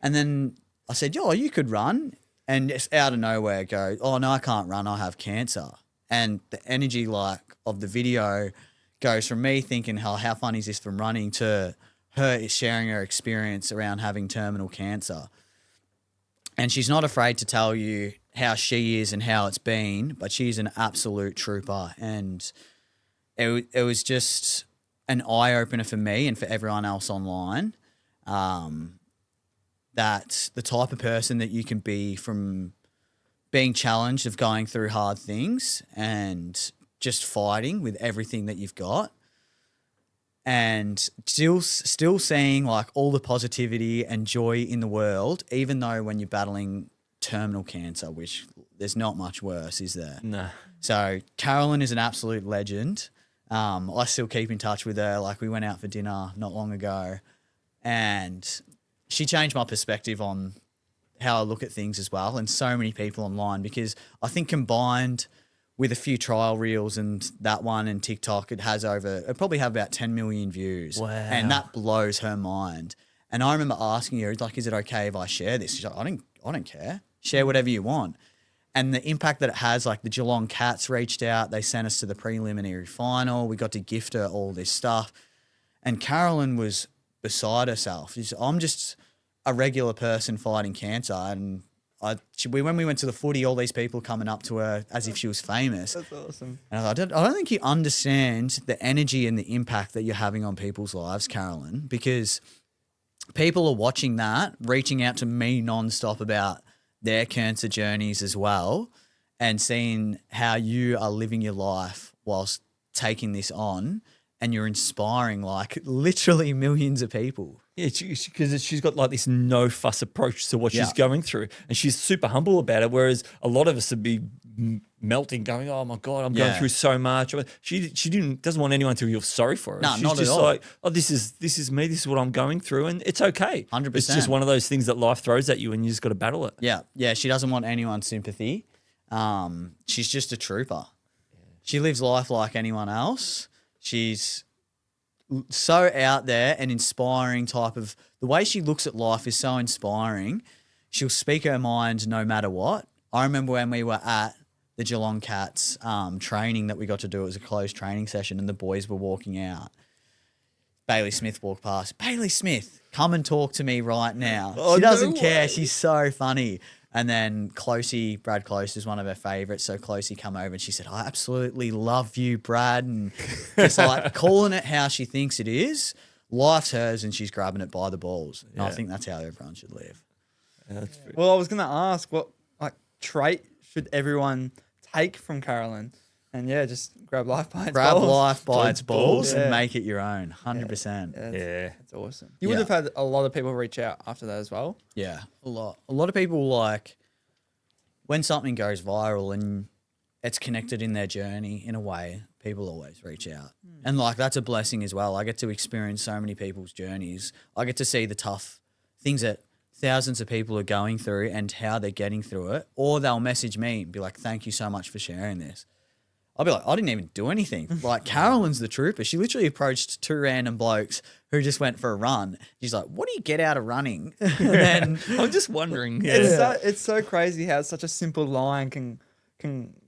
And then I said, yo, you could run. And just out of nowhere go, oh no, I can't run, I have cancer. And the energy of the video goes from me thinking, how funny is this from running, to her sharing her experience around having terminal cancer. And she's not afraid to tell you how she is and how it's been, but she's an absolute trooper. And it was just an eye-opener for me and for everyone else online, that the type of person that you can be from being challenged of going through hard things and just fighting with everything that you've got, and still seeing like all the positivity and joy in the world, even though when you're battling terminal cancer, which there's not much worse, is there? No. So Carolyn is an absolute legend. I still keep in touch with her. Like we went out for dinner not long ago, and she changed my perspective on how I look at things as well. And so many people online, because I think combined with a few trial reels and that one and TikTok, it probably have about 10 million views. Wow. And that blows her mind. And I remember asking her, like, is it okay if I share this? She's like, I don't care. Share whatever you want. And the impact that it has, like the Geelong Cats reached out, they sent us to the preliminary final. We got to gift her all this stuff. And Carolyn was beside herself. I'm just a regular person fighting cancer, and when we went to the footy, all these people coming up to her as if she was famous. That's awesome. And I don't think you understand the energy and the impact that you're having on people's lives, Carolyn, because people are watching that, reaching out to me nonstop about their cancer journeys as well, and seeing how you are living your life whilst taking this on, and you're inspiring like literally millions of people. Yeah, because she's got like this no fuss approach to what she's Yeah. going through, and she's super humble about it. Whereas a lot of us would be melting, going, "Oh my god, I'm going Yeah. through so much." She doesn't want anyone to feel sorry for her. No, She's not at just all. like, "Oh, this is me. This is what I'm going through, and it's okay." 100%. It's just one of those things that life throws at you, and you just got to battle it. Yeah, yeah. She doesn't want anyone's sympathy. She's just a trooper. She lives life like anyone else. She's so out there and inspiring type of, the way she looks at life is so inspiring. She'll speak her mind no matter what. I remember when we were at the Geelong Cats training that we got to do. It was a closed training session and the boys were walking out. Bailey Smith walked past. Bailey Smith, come and talk to me right now. Oh, She doesn't no care. way. She's so funny. And then Brad Close is one of her favourites. So Closey come over and she said, I absolutely love you, Brad. And just like calling it how she thinks it is. Life's hers and she's grabbing it by the balls. And I Yeah. think that's how everyone should live. Well, I was going to ask what like trait should everyone take from Carolyn? And yeah, just grab life by its Grab balls. life by its balls Yeah. and make it your own. 100%. Yeah, Yeah. that's awesome. You would have had a lot of people reach out after that as well. Yeah, a lot. A lot of people like when something goes viral and it's connected in their journey in a way, people always reach out. And like that's a blessing as well. I get to experience so many people's journeys. I get to see the tough things that thousands of people are going through and how they're getting through it. Or they'll message me and be like, thank you so much for sharing this. I'll be like, I didn't even do anything. Like Carolyn's the trooper. She literally approached two random blokes who just went for a run. She's like, what do you get out of running? And then I'm just wondering. It's so crazy how such a simple line can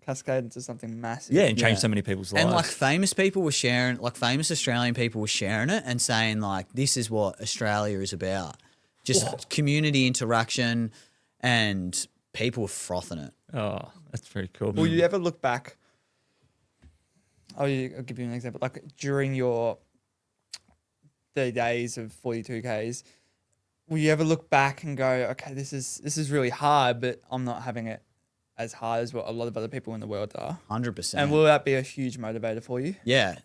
cascade into something massive. Yeah, and change Yeah. so many people's lives. And like famous people were sharing, like famous Australian people were sharing it and saying like, this is what Australia is about. Just community interaction and people were frothing it. oh, that's very cool. Will you ever look back? I'll give you an example. Like during your 30 days of 42Ks, will you ever look back and go, okay, this is really hard, but I'm not having it as hard as what a lot of other people in the world are? 100%. And will that be a huge motivator for you? Yeah.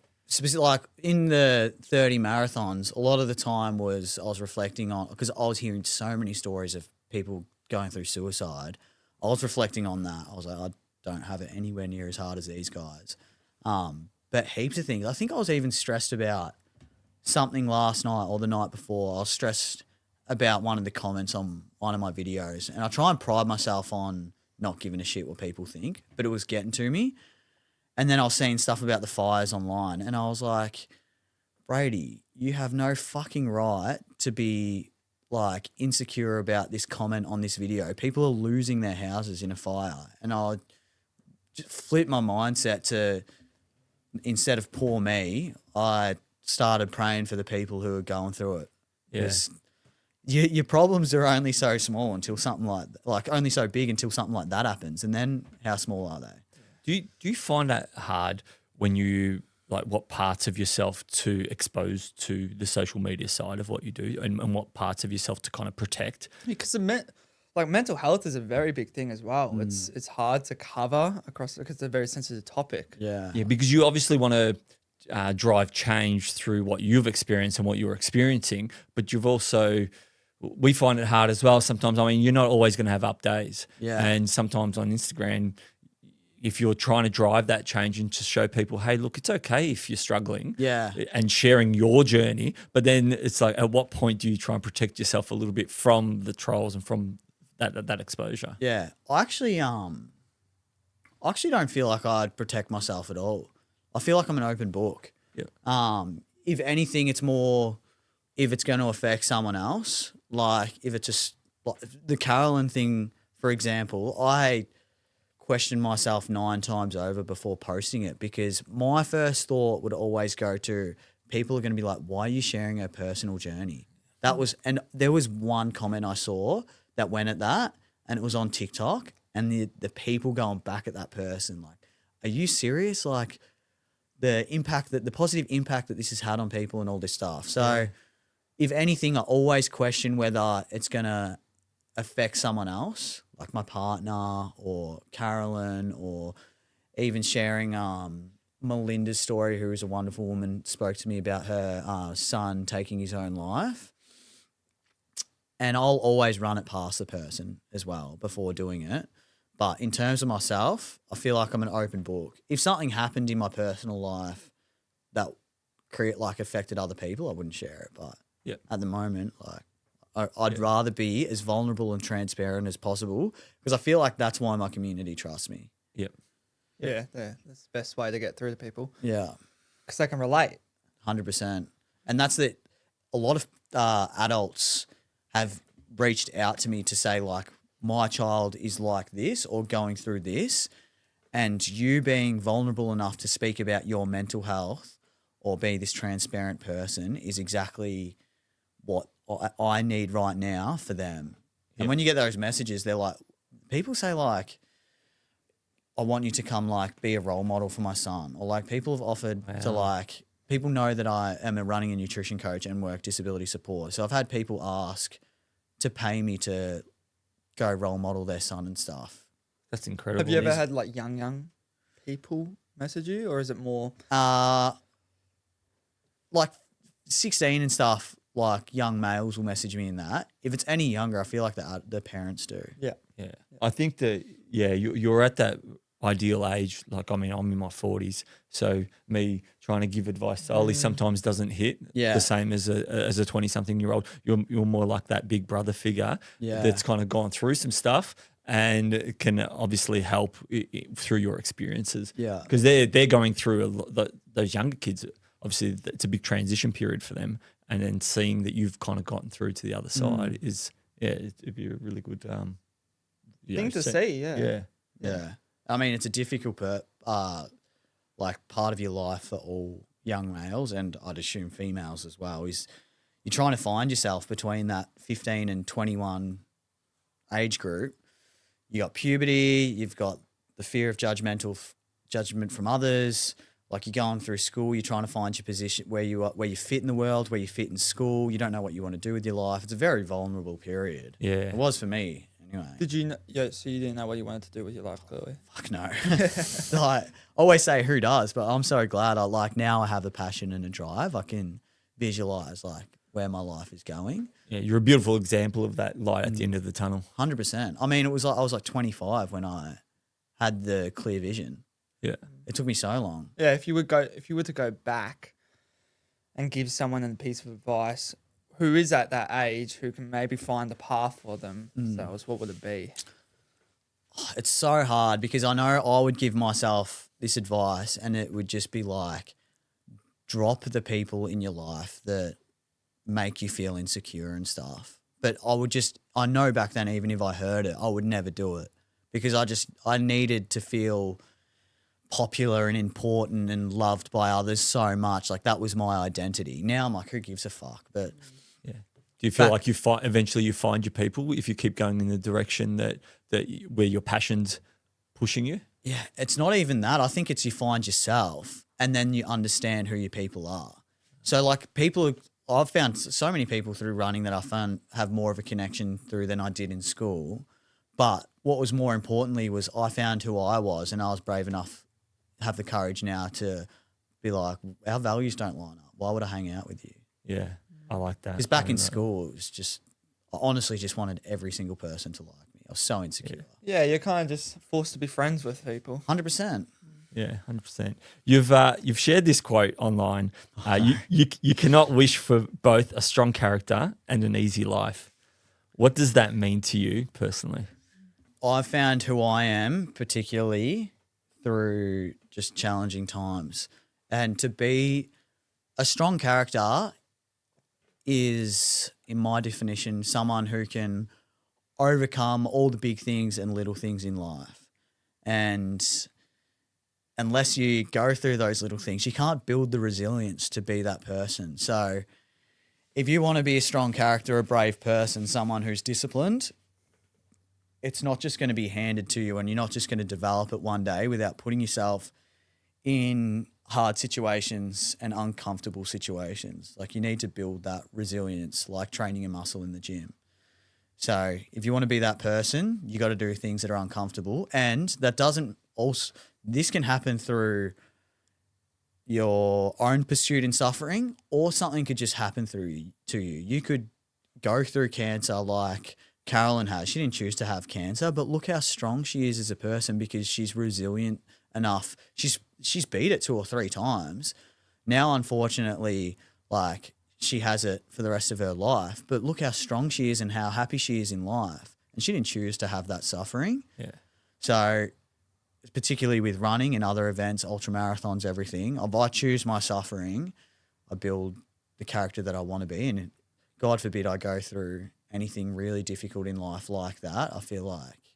Like in the 30 marathons, a lot of the time was I was reflecting on, because I was hearing so many stories of people going through suicide. I was reflecting on that. I was like, I don't have it anywhere near as hard as these guys. But heaps of things. I think I was even stressed about something last night or the night before. I was stressed about one of the comments on one of my videos. And I try and pride myself on not giving a shit what people think, but it was getting to me. And then I was seeing stuff about the fires online and I was like, Brady, you have no fucking right to be like insecure about this comment on this video. People are losing their houses in a fire. And I just flipped my mindset to, instead of poor me, I started praying for the people who are going through it. Yeah. 'Cause your problems are only so small until something like only so big until something like that happens. And then how small are they? Do you find that hard when you like what parts of yourself to expose to the social media side of what you do and what parts of yourself to kind of protect? Because mental health is a very big thing as well. It's hard to cover across because it's a very sensitive topic. Yeah. Yeah, because you obviously want to drive change through what you've experienced and what you're experiencing, but you've also, we find it hard as well sometimes. I mean, you're not always going to have up days. Yeah. And sometimes on Instagram, if you're trying to drive that change and to show people, hey, look, it's okay if you're struggling. Yeah. And sharing your journey. But then it's like, at what point do you try and protect yourself a little bit from the trolls and from that exposure? Yeah. I actually don't feel like I'd protect myself at all. I feel like I'm an open book. Yeah. If anything, it's more if it's going to affect someone else. Like if it's just like the Carolyn thing, for example, I questioned myself 9 times over before posting it because my first thought would always go to people are going to be like, why are you sharing her personal journey? And there was one comment I saw that went at that and it was on TikTok, and the people going back at that person like, are you serious? Like the positive impact that this has had on people and all this stuff. So if anything, I always question whether it's going to affect someone else, like my partner or Carolyn, or even sharing Melinda's story, who is a wonderful woman, spoke to me about her son taking his own life. And I'll always run it past the person as well before doing it. But in terms of myself, I feel like I'm an open book. If something happened in my personal life that affected other people, I wouldn't share it. But at the moment, like I'd rather be as vulnerable and transparent as possible, because I feel like that's why my community trusts me. Yep. Yeah, that's the best way to get through to people. Yeah. Because they can relate. 100%. And that's that. A lot of adults have reached out to me to say, like, my child is like this or going through this, and you being vulnerable enough to speak about your mental health or be this transparent person is exactly what I need right now for them. And when you get those messages, they're like, people say like, I want you to come like be a role model for my son, or like people have offered to like, people know that I am a running and nutrition coach and work disability support. So I've had people ask to pay me to go role model their son and stuff. That's incredible. Have you ever had like young people message you, or is it more? Like 16 and stuff, like young males will message me in that. If it's any younger, I feel like the parents do. Yeah. Yeah. I think that, you're at that ideal age. Like, I mean, I'm in my 40s. So me trying to give advice to Ollie sometimes doesn't hit the same as a 20-something-year-old. You're more like that big brother figure that's kind of gone through some stuff and can obviously help through your experiences. Yeah. Because they're going through those younger kids. Obviously, it's a big transition period for them. And then seeing that you've kind of gotten through to the other side is, it'd be a really good thing to see. Yeah. I mean, it's a difficult like part of your life for all young males, and I'd assume females as well, is you're trying to find yourself between that 15 and 21 age group. You got puberty, you've got the fear of judgment from others. Like, you're going through school, you're trying to find your position, where you fit in the world, where you fit in school. You don't know what you want to do with your life. It's a very vulnerable period. Yeah, it was for me. Anyway. Did you so you didn't know what you wanted to do with your life, clearly? Fuck no. Like, I always say, who does? But I'm so glad now I have the passion and the drive. I can visualize like where my life is going. Yeah, you're a beautiful example of that light at the end of the tunnel. 100%. I mean, I was like 25 when I had the clear vision. Yeah. It took me so long. Yeah, if you were to go back and give someone a piece of advice who is at that age, who can maybe find the path for themselves, what would it be? It's so hard, because I know I would give myself this advice and it would just be like, drop the people in your life that make you feel insecure and stuff. But I know back then, even if I heard it, I would never do it, because I needed to feel popular and important and loved by others so much. Like, that was my identity. Now I'm like, who gives a fuck? But do you feel like eventually you find your people if you keep going in the direction that where your passion's pushing you? Yeah, it's not even that. I think it's you find yourself and then you understand who your people are. So like I've found so many people through running that I found have more of a connection through than I did in school. But what was more importantly was I found who I was, and I was brave enough, have the courage now to be like, our values don't line up. Why would I hang out with you? Yeah. I like that. Because back in school, it was just, I honestly just wanted every single person to like me. I was so insecure. Yeah, you're kind of just forced to be friends with people. 100%. Yeah, 100%. You've shared this quote online. You cannot wish for both a strong character and an easy life. What does that mean to you personally? I found who I am, particularly through just challenging times. And to be a strong character is, in my definition, someone who can overcome all the big things and little things in life. And unless you go through those little things, you can't build the resilience to be that person. So if you want to be a strong character, a brave person, someone who's disciplined, it's not just going to be handed to you, and you're not just going to develop it one day without putting yourself in hard situations and uncomfortable situations. Like, you need to build that resilience, like training a muscle in the gym. So if you want to be that person, you got to do things that are uncomfortable. And that doesn't also, this can happen through your own pursuit and suffering, or something could just happen to you. You could go through cancer like Carolyn has. She didn't choose to have cancer, but look how strong she is as a person because she's resilient enough. She's beat it 2 or 3 times. Now, unfortunately, like, she has it for the rest of her life, but look how strong she is and how happy she is in life. And she didn't choose to have that suffering. Yeah. So particularly with running and other events, ultra marathons, everything, if I choose my suffering, I build the character that I want to be. And God forbid I go through anything really difficult in life like that, I feel like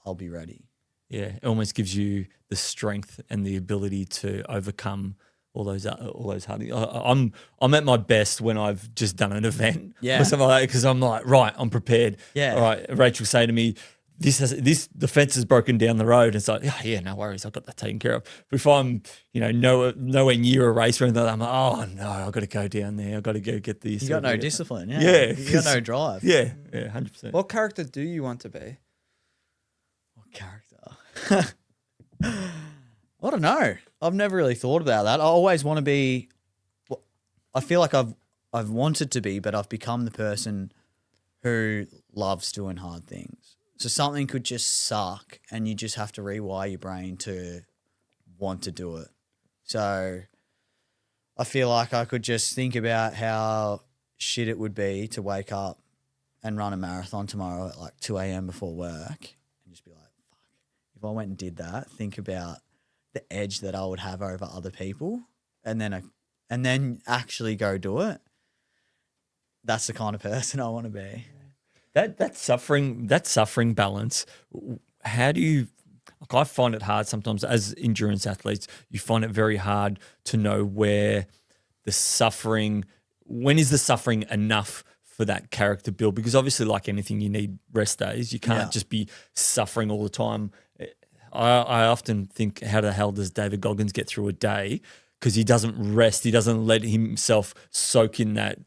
I'll be ready. Yeah, it almost gives you the strength and the ability to overcome all those hard things. I'm at my best when I've just done an event Yeah. or something like that, because I'm like, right, I'm prepared. Yeah. All right. Rachel say to me, the fence is broken down the road. It's like, yeah, no worries, I've got that taken care of. But if I'm, nowhere near a race or anything, I'm like, oh no, I've got to go down there. I've got to go get this. You got no discipline. Yeah. Yeah, You got no drive. Yeah, 100%. What character do you want to be? What character? I don't know. I've never really thought about that. I always want to be. I feel like I've wanted to be, but I've become the person who loves doing hard things. So something could just suck, and you just have to rewire your brain to want to do it. So I feel like I could just think about how shit it would be to wake up and run a marathon tomorrow at like 2 a.m. before work, and just be like, fuck, if I went and did that, think about the edge that I would have over other people, and then actually go do it. That's the kind of person I want to be. That suffering balance. How do you? Like, I find it hard sometimes as endurance athletes. You find it very hard to know where the suffering. When is the suffering enough for that character build? Because obviously, like anything, you need rest days. You can't just be suffering all the time. I often think, how the hell does David Goggins get through a day? Because he doesn't rest. He doesn't let himself soak in that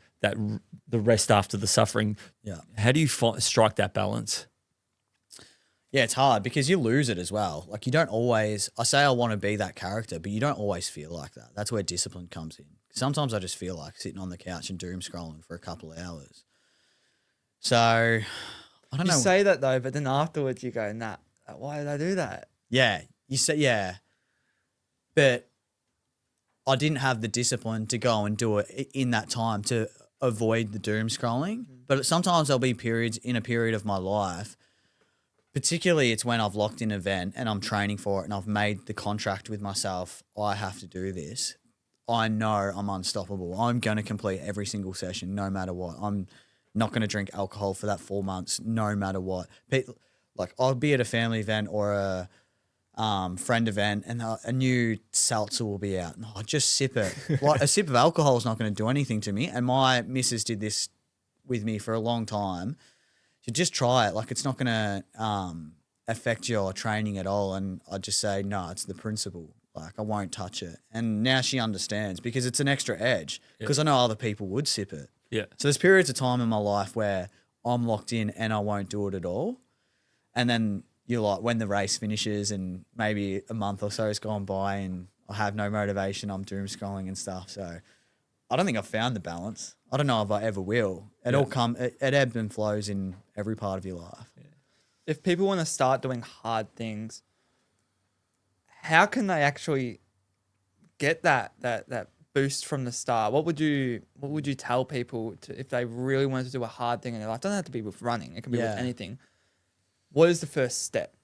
the rest after the suffering. Yeah. How do you strike that balance? Yeah, it's hard because you lose it as well. Like, you don't always. I say I want to be that character, but you don't always feel like that. That's where discipline comes in. Sometimes I just feel like sitting on the couch and doom scrolling for a couple of hours. So I don't know. You say that though, but then afterwards you go, nah, why did I do that? Yeah, you say, yeah, but I didn't have the discipline to go and do it in that time to avoid the doom scrolling. But sometimes there'll be periods in a period of my life, particularly it's when I've locked in an event and I'm training for it and I've made the contract with myself, I have to do this. I know I'm unstoppable. I'm going to complete every single session no matter what. I'm not going to drink alcohol for that 4 months no matter what. Like, I'll be at a family event or a friend event and a new seltzer will be out. No, just sip it. Like, a sip of alcohol is not going to do anything to me. And my missus did this with me for a long time. So just try it. Like, it's not going to affect your training at all. And I just say, no, it's the principle. Like, I won't touch it. And now she understands because it's an extra edge because I know other people would sip it. Yeah. So there's periods of time in my life where I'm locked in and I won't do it at all. And then you're like, when the race finishes and maybe a month or so has gone by and I have no motivation, I'm doom scrolling and stuff. So I don't think I've found the balance. I don't know if I ever will. It ebbs and flows in every part of your life. Yeah. If people want to start doing hard things, how can they actually get that boost from the start? What would you tell people if they really wanted to do a hard thing in their life? It doesn't have to be with running. It can be with anything. What is the first step?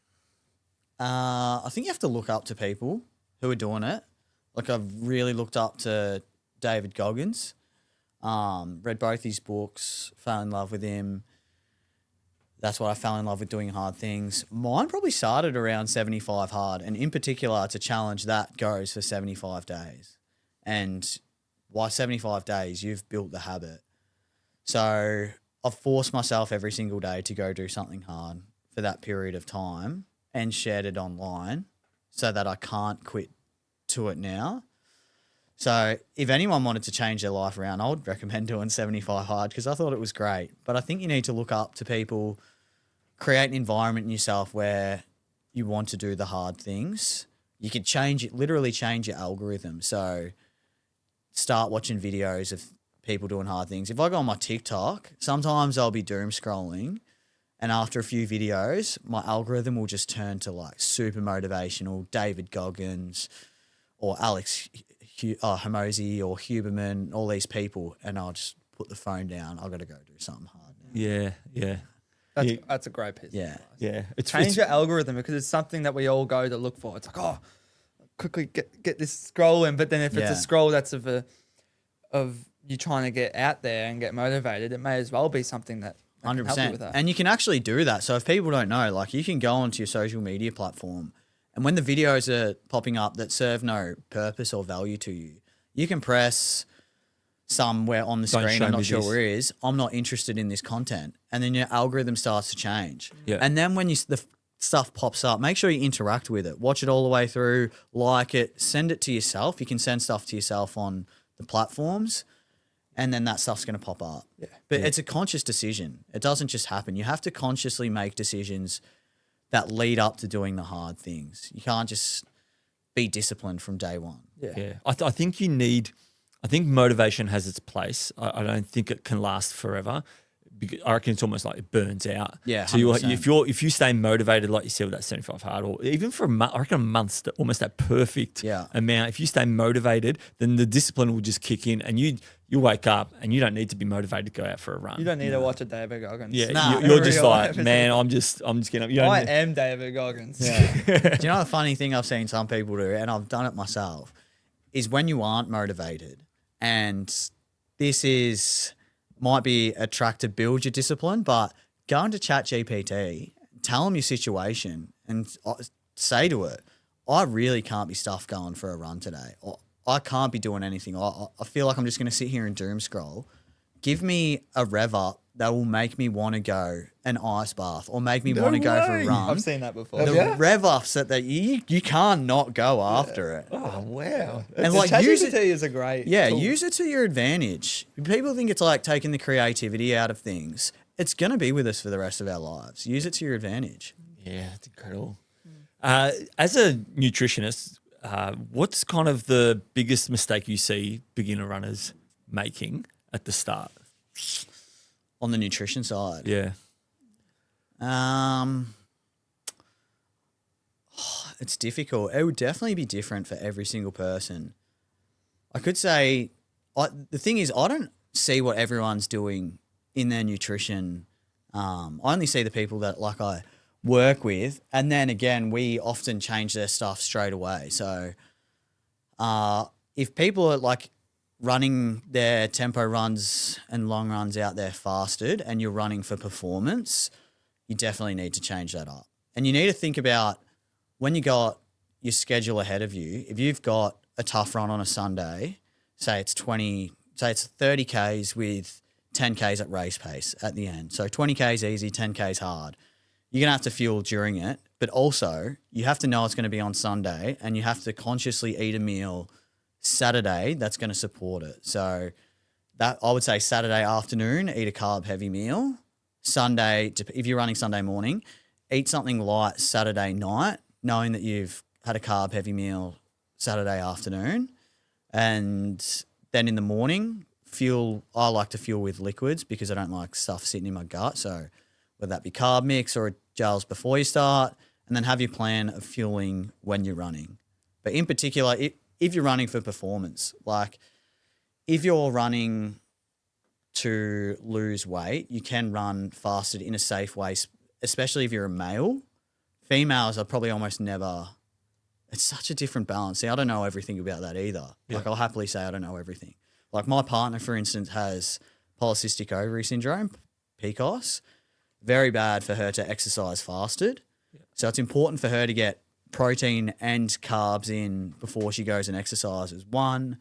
I think you have to look up to people who are doing it. Like, I've really looked up to David Goggins. Read both his books, fell in love with him. That's why I fell in love with doing hard things. Mine probably started around 75 hard, and in particular, it's a challenge that goes for 75 days. And by 75 days, you've built the habit. So I've forced myself every single day to go do something hard. for that period of time and shared it online so that I can't quit to it now. So if anyone wanted to change their life around, I would recommend doing 75 hard because I thought it was great. But I think you need to look up to people, create an environment in yourself where you want to do the hard things. You could change it, literally change your algorithm. So start watching videos of people doing hard things. If I go on my TikTok, sometimes I'll be doom scrolling, and after a few videos, my algorithm will just turn to like super motivational, David Goggins or Alex Hormozy or Huberman, all these people, and I'll just put the phone down. I've got to go do something hard now. Yeah. That's a great piece. Yeah. Yeah. Change your algorithm because it's something that we all go to look for. It's like, oh, quickly get this scroll in. But then if it's a scroll that's of you trying to get out there and get motivated, it may as well be something that 100% can help you with that. And you can actually do that. So if people don't know, like you can go onto your social media platform, and when the videos are popping up that serve no purpose or value to you, you can press somewhere on the screen, I'm not sure where it is, I'm not interested in this content. And then your algorithm starts to change. Yeah. And then when the stuff pops up, make sure you interact with it. Watch it all the way through, like it, send it to yourself. You can send stuff to yourself on the platforms, and then that stuff's going to pop up. Yeah. But it's a conscious decision. It doesn't just happen. You have to consciously make decisions that lead up to doing the hard things. You can't just be disciplined from day one. Yeah. I think you need. I think motivation has its place. I don't think it can last forever. I reckon it's almost like it burns out. Yeah, So if you stay motivated, like you said, with that 75 hard, or even for a month, I reckon a month's almost that perfect amount. If you stay motivated, then the discipline will just kick in, and you wake up and you don't need to be motivated to go out for a run. You don't need to watch a David Goggins. Yeah, you're just like, man, I'm just getting up. I am David Goggins. Yeah. Do you know the funny thing I've seen some people do, and I've done it myself, is when you aren't motivated, and this might be a track to build your discipline, but go into ChatGPT, tell them your situation, and say to it, I really can't be stuffed going for a run today. Or I can't be doing anything. I feel like I'm just going to sit here and doom scroll. Give me a rev up that will make me want to go an ice bath or make me want to go for a run. I've seen that before. The rev ups that you can't not go after it. Oh wow! And like use it, is a great tool. use it to your advantage. People think it's like taking the creativity out of things. It's going to be with us for the rest of our lives. Use it to your advantage. Yeah, it's incredible. As a nutritionist, what's kind of the biggest mistake you see beginner runners making at the start? On the nutrition side. Yeah. It's difficult. It would definitely be different for every single person. I could say, the thing is, I don't see what everyone's doing in their nutrition. I only see the people that like I work with, and then again, we often change their stuff straight away. So if people are like running their tempo runs and long runs out there fasted and you're running for performance, you definitely need to change that up. And you need to think about when you got your schedule ahead of you, if you've got a tough run on a Sunday, say it's 30 Ks with 10 Ks at race pace at the end. So 20 Ks easy, 10 Ks hard. You're going to have to fuel during it, but also you have to know it's going to be on Sunday, and you have to consciously eat a meal Saturday that's going to support it. So that I would say Saturday afternoon, eat a carb heavy meal. Sunday, if you're running Sunday morning, eat something light Saturday night, knowing that you've had a carb heavy meal Saturday afternoon. And then in the morning, I like to fuel with liquids because I don't like stuff sitting in my gut. So whether that be carb mix or gels before you start, and then have your plan of fueling when you're running. But in particular, if you're running for performance, like if you're running to lose weight, you can run fasted in a safe way, especially if you're a male. Females are probably almost never. It's such a different balance. See, I don't know everything about that either. Yeah. Like I'll happily say I don't know everything. Like my partner, for instance, has polycystic ovary syndrome, PCOS. Very bad for her to exercise fasted. Yeah. So it's important for her to get protein and carbs in before she goes and exercises. One,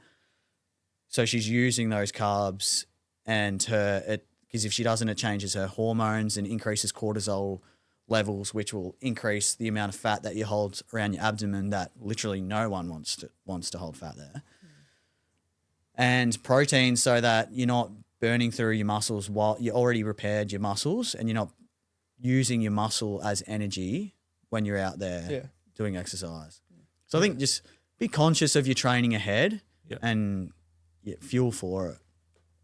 so she's using those carbs, and because if she doesn't, it changes her hormones and increases cortisol levels, which will increase the amount of fat that you hold around your abdomen that literally no one wants to hold fat there. And protein so that you're not burning through your muscles while you already repaired your muscles and you're not using your muscle as energy when you're out there doing exercise. So I think just be conscious of your training ahead and fuel for it.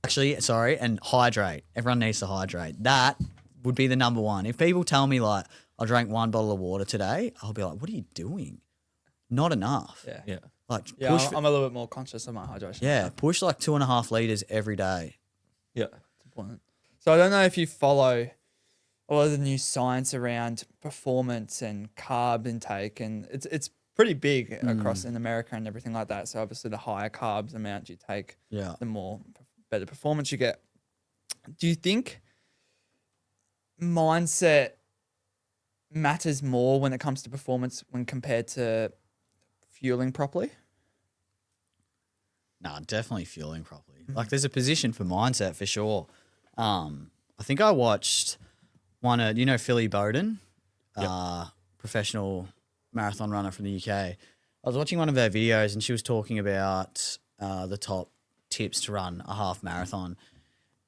Actually, sorry, and hydrate. Everyone needs to hydrate. That would be the number one. If people tell me like I drank 1 bottle of water today, I'll be like, what are you doing? Not enough. Yeah. Like I'm a little bit more conscious of my hydration. Yeah, push like 2.5 liters every day. Yeah. It's important. So I don't know if you follow a lot of the new science around performance and carb intake, and it's pretty big across in America and everything like that. So obviously the higher carbs amount you take, the more better performance you get. Do you think mindset matters more when it comes to performance when compared to fueling properly? Nah, definitely fueling properly. Like there's a position for mindset for sure. I think I watched one of, Philly Bowden, professional marathon runner from the UK. I was watching one of her videos and she was talking about the top tips to run a half marathon.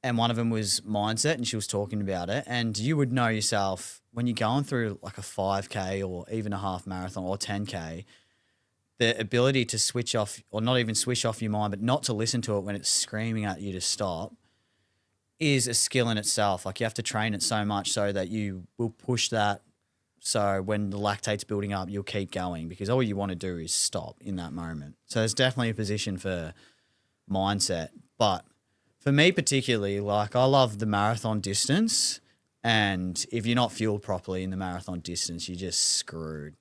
And one of them was mindset, and she was talking about it. And you would know yourself when you're going through like a 5K or even a half marathon or 10K, the ability to switch off, or not even switch off your mind, but not to listen to it when it's screaming at you to stop, is a skill in itself. Like you have to train it so much so that you will push that. So when the lactate's building up, you'll keep going because all you want to do is stop in that moment. So there's definitely a position for mindset. But for me particularly, like I love the marathon distance, and if you're not fueled properly in the marathon distance, you're just screwed.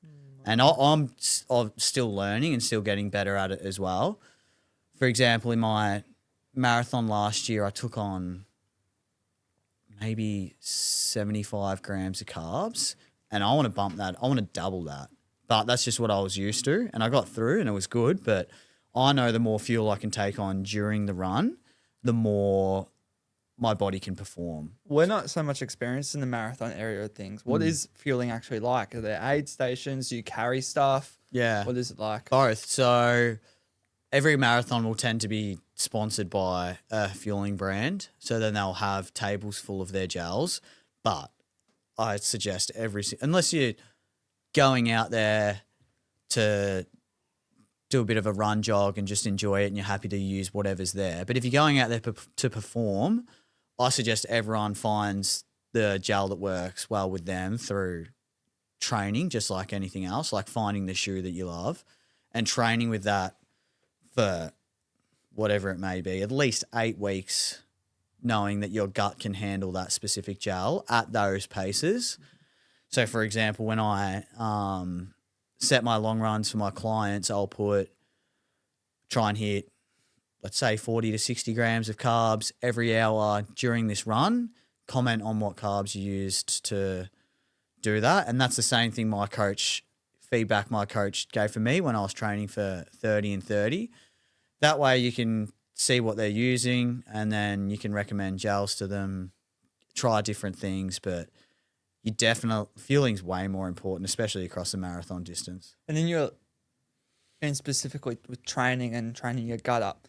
And I'm still learning and still getting better at it as well. For example, in my marathon last year, I took on maybe 75 grams of carbs, and I want to bump that. I want to double that. But that's just what I was used to, and I got through and it was good. But I know the more fuel I can take on during the run, the more my body can perform. We're not so much experienced in the marathon area of things. What is fueling actually like? Are there aid stations? Do you carry stuff? Yeah. What is it like? Both. So every marathon will tend to be sponsored by a fueling brand. So then they'll have tables full of their gels. But I suggest unless you're going out there to do a bit of a run jog and just enjoy it and you're happy to use whatever's there. But if you're going out there to perform, I suggest everyone finds the gel that works well with them through training, just like anything else, like finding the shoe that you love and training with that for whatever it may be, at least 8 weeks, knowing that your gut can handle that specific gel at those paces. So, for example, when I set my long runs for my clients, I'll try and hit, let's say 40 to 60 grams of carbs every hour during this run, comment on what carbs you used to do that. And that's the same thing my coach gave for me when I was training for 30 and 30. That way you can see what they're using and then you can recommend gels to them, try different things, but fueling's way more important, especially across the marathon distance. And then specifically with training your gut up,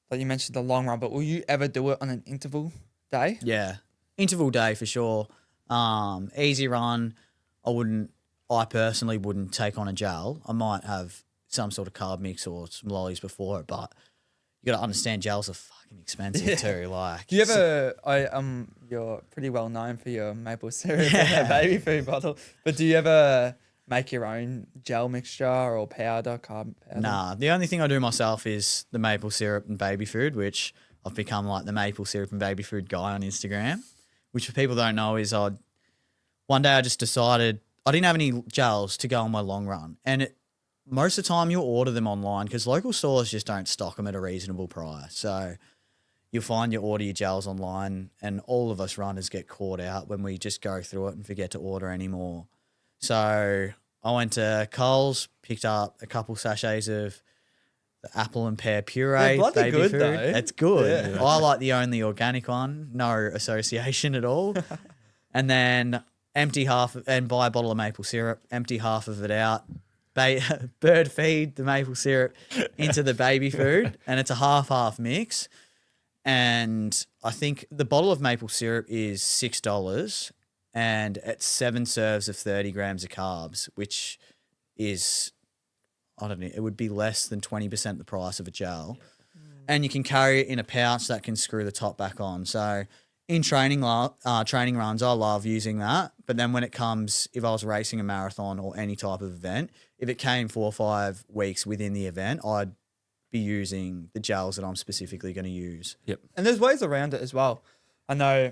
like you mentioned the long run, but will you ever do it on an interval day? Yeah, interval day for sure. Easy run, I personally wouldn't take on a gel. I might have some sort of carb mix or some lollies before it, but you got to understand gels are fucking expensive too. Like, do you ever? You're pretty well known for your maple syrup and baby food bottle, but do you ever make your own gel mixture or powder, carb powder? Nah, the only thing I do myself is the maple syrup and baby food, which I've become like the maple syrup and baby food guy on Instagram. Which for people don't know is one day I just decided I didn't have any gels to go on my long run, and most of the time you'll order them online because local stores just don't stock them at a reasonable price. So you'll find you order your gels online, and all of us runners get caught out when we just go through it and forget to order anymore. So I went to Coles, picked up a couple sachets of the apple and pear puree. They're bloody good though. It's good. Yeah. I like the only organic one, no association at all. And then empty half and buy a bottle of maple syrup, empty half of it out, bird feed the maple syrup into the baby food, and it's a half mix. And I think the bottle of maple syrup is $6, and it's 7 serves of 30 grams of carbs, which is, I don't know, it would be less than 20% the price of a gel. And you can carry it in a pouch that can screw the top back on. So in training runs, I love using that. But then when it comes, if I was racing a marathon or any type of event, if it came 4 or 5 weeks within the event, I'd be using the gels that I'm specifically going to use. Yep. And there's ways around it as well. I know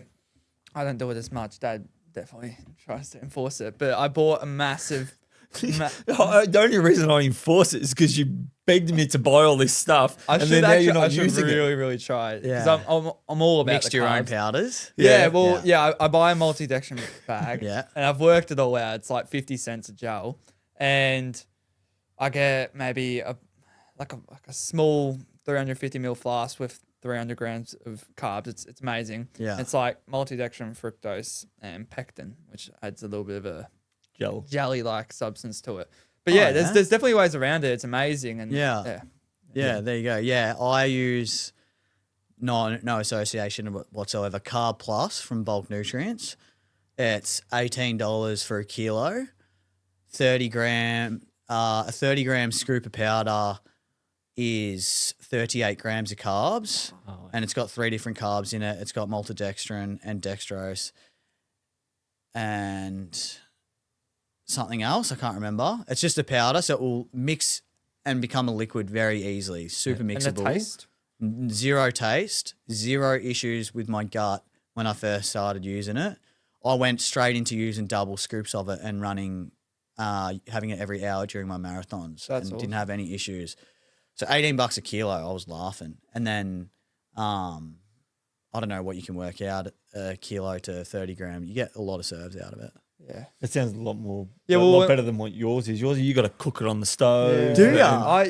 I don't do it as much. Dad definitely tries to enforce it. But I bought a massive... The only reason I enforce it is because you begged me to buy all this stuff. I and should then now actually, you're not I should using really, it. really try it. Yeah. Because I'm all about Mixed the your own carbs. powders. I buy a multi-dextrin bag. Yeah. And I've worked it all out. It's like 50 cents a gel. And I get maybe a small 350 ml flask with 300 grams of carbs. It's amazing. Yeah. It's like multi-dextrin, fructose, and pectin, which adds a little bit of a Gel. jelly-like substance to it. But yeah, there's definitely ways around it. It's amazing. And Yeah, there you go. Yeah, I use no association whatsoever. Carb Plus from Bulk Nutrients. It's $18 for a kilo. 30 gram, a 30 gram scoop of powder is 38 grams of carbs, and it's got 3 different carbs in it. It's got maltodextrin and dextrose, and something else I can't remember. It's just a powder, so it will mix and become a liquid very easily. Super mixable. And the taste? Zero taste, zero issues with my gut when I first started using it. I went straight into using double scoops of it and running, having it every hour during my marathons. That's and awesome. didn't have any issues. So $18 a kilo, I was laughing. And then I don't know what you can work out, a kilo to 30 gram. You get a lot of serves out of it. Yeah. It sounds a lot more, Yeah, a well, lot better than what yours is. Yours, you got to cook it on the stove. Do and- ya? I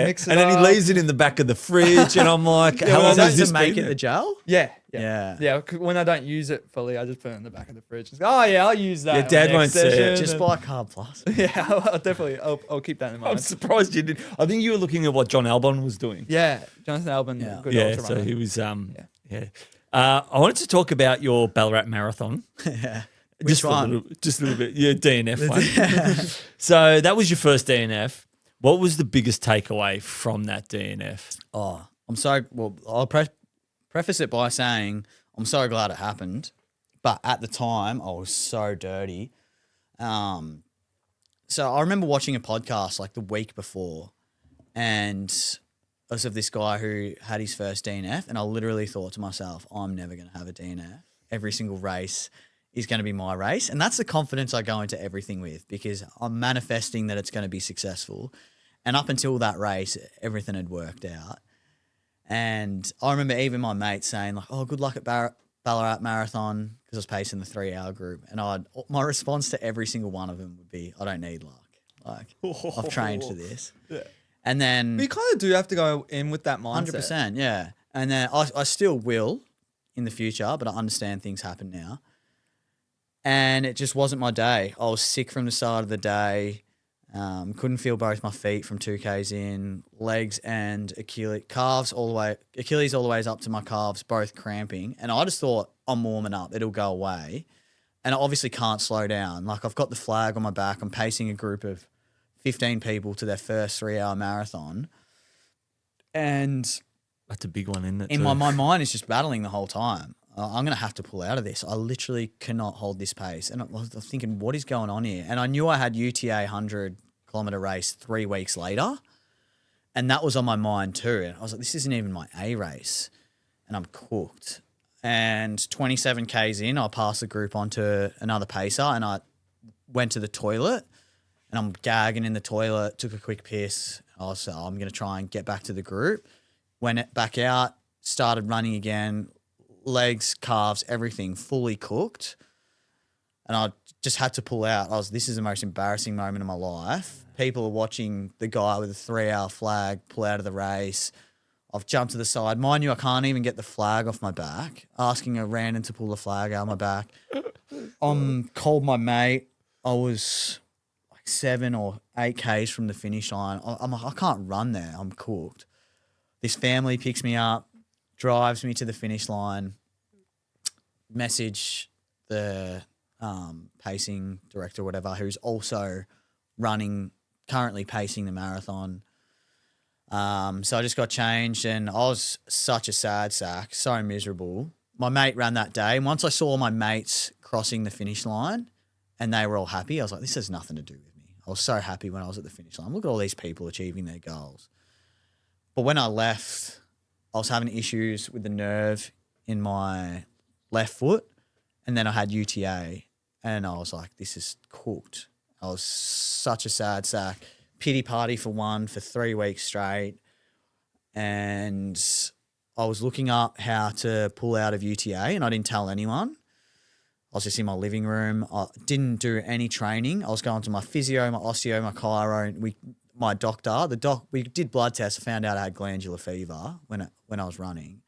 mix it and then up. he leaves it in the back of the fridge, and I'm like, how well, long Is that has this to make been it the gel? Yeah. Yeah. 'Cause when I don't use it fully, I just put it in the back of the fridge. Just go, oh yeah, I'll use that. Yeah, on Dad next won't see it. session," Just and- buy Carb Plus. Yeah, I'll definitely. I'll keep that in I'm mind. surprised you didn't. I think you were looking at what John Albon was doing. Yeah, Jonathan Albon, Yeah. good Yeah, ultra so runner. he was. I wanted to talk about your Ballarat marathon. Yeah. Just Which one? just a little bit. Yeah, DNF one. So that was your first DNF. What was the biggest takeaway from that DNF? Oh, I'm so well. I'll preface it by saying I'm so glad it happened, but at the time I was so dirty. So I remember watching a podcast like the week before, and it was of this guy who had his first DNF, and I literally thought to myself, I'm never going to have a DNF. Every single race is going to be my race, and that's the confidence I go into everything with, because I'm manifesting that it's going to be successful. And up until that race, everything had worked out. And I remember even my mates saying like, "Oh, good luck at Ballarat Marathon," because I was pacing the 3-hour group. And my response to every single one of them would be, "I don't need luck. Like I've trained for this." Yeah. And then But you kind of do have to go in with that mindset. 100%, yeah. And then I still will in the future, but I understand things happen now. And it just wasn't my day. I was sick from the start of the day. Couldn't feel both my feet from 2Ks in, legs and Achilles all the way up to my calves, both cramping. And I just thought, I'm warming up, it'll go away. And I obviously can't slow down. Like I've got the flag on my back. I'm pacing a group of 15 people to their first 3-hour marathon. And That's a big one, isn't it? in my mind is just battling the whole time. I'm going to have to pull out of this. I literally cannot hold this pace. And I was thinking, what is going on here? And I knew I had UTA 100-kilometer race 3 weeks later. And that was on my mind too. And I was like, this isn't even my A race. And I'm cooked. And 27 Ks in, I passed the group onto another pacer, and I went to the toilet. And I'm gagging in the toilet, took a quick piss. I was like, I'm going to try and get back to the group. Went back out, started running again, legs, calves, everything fully cooked. And I just had to pull out. This is the most embarrassing moment of my life. People are watching the guy with a 3-hour flag pull out of the race. I've jumped to the side. Mind you, I can't even get the flag off my back. Asking a random to pull the flag out of my back. Called my mate. I was like 7 or 8 Ks from the finish line. I'm like, I can't run there. I'm cooked. This family picks me up, drives me to the finish line, message the pacing director or whatever, who's also currently pacing the marathon. So I just got changed and I was such a sad sack, so miserable. My mate ran that day. And once I saw my mates crossing the finish line and they were all happy, I was like, this has nothing to do with me. I was so happy when I was at the finish line. Look at all these people achieving their goals. But when I left, I was having issues with the nerve in my left foot. And then I had UTA and I was like, this is cooked. I was such a sad sack. Pity party for 3 weeks straight. And I was looking up how to pull out of UTA and I didn't tell anyone. I was just in my living room. I didn't do any training. I was going to my physio, my osteo, my chiro, my doctor. We did blood tests. I found out I had glandular fever when I was running.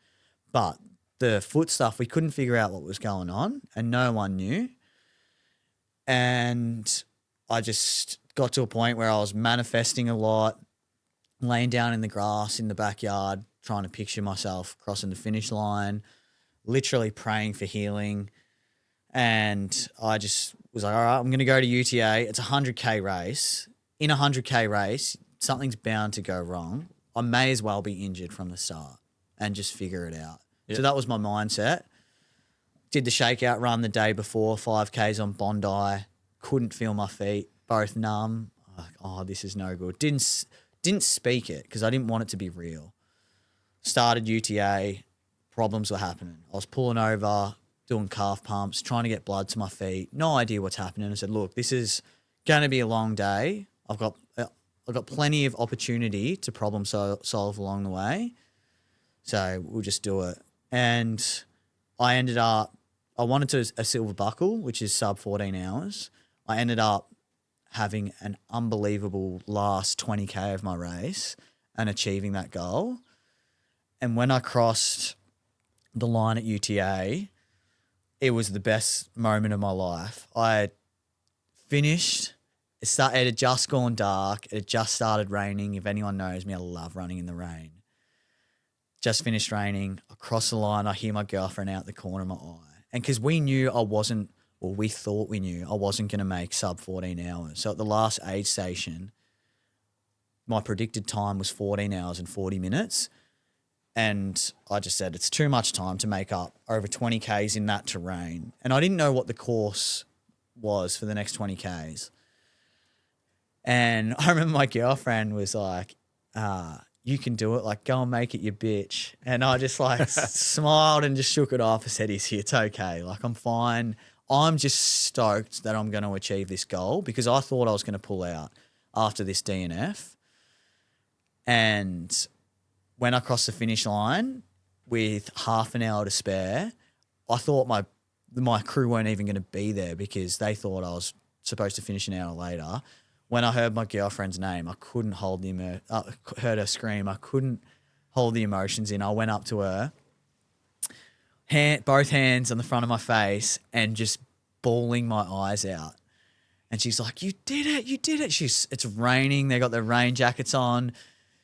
But the foot stuff, we couldn't figure out what was going on and no one knew. And I just got to a point where I was manifesting a lot, laying down in the grass in the backyard, trying to picture myself crossing the finish line, literally praying for healing. And I just was like, all right, I'm going to go to UTA. It's a 100K race. In a 100K race, something's bound to go wrong. I may as well be injured from the start and just figure it out. Yep. So that was my mindset. Did the shakeout run the day before, 5Ks on Bondi. Couldn't feel my feet, both numb. Like, oh, this is no good. Didn't speak it because I didn't want it to be real. Started UTA, problems were happening. I was pulling over, doing calf pumps, trying to get blood to my feet. No idea what's happening. I said, look, this is going to be a long day. I've got plenty of opportunity to problem solve along the way. So we'll just do it. And I wanted a silver buckle, which is sub 14 hours. I ended up having an unbelievable last 20K of my race and achieving that goal. And when I crossed the line at UTA, it was the best moment of my life. I finished. It had just gone dark. It had just started raining. If anyone knows me, I love running in the rain. Just finished raining. I cross the line. I hear my girlfriend out the corner of my eye. And because we thought we knew I wasn't going to make sub 14 hours. So at the last aid station, my predicted time was 14 hours and 40 minutes. And I just said, it's too much time to make up over 20 Ks in that terrain. And I didn't know what the course was for the next 20 Ks. And I remember my girlfriend was like, you can do it. Like, go and make it, you bitch. And I just like smiled and just shook it off. I said, it's okay. Like, I'm fine. I'm just stoked that I'm going to achieve this goal because I thought I was going to pull out after this DNF. And when I crossed the finish line with half an hour to spare, I thought my crew weren't even going to be there because they thought I was supposed to finish an hour later. When I heard my girlfriend's name, I couldn't hold heard her scream. I couldn't hold the emotions in. I went up to her, both hands on the front of my face and just bawling my eyes out. And she's like, you did it. It's raining. They got their rain jackets on.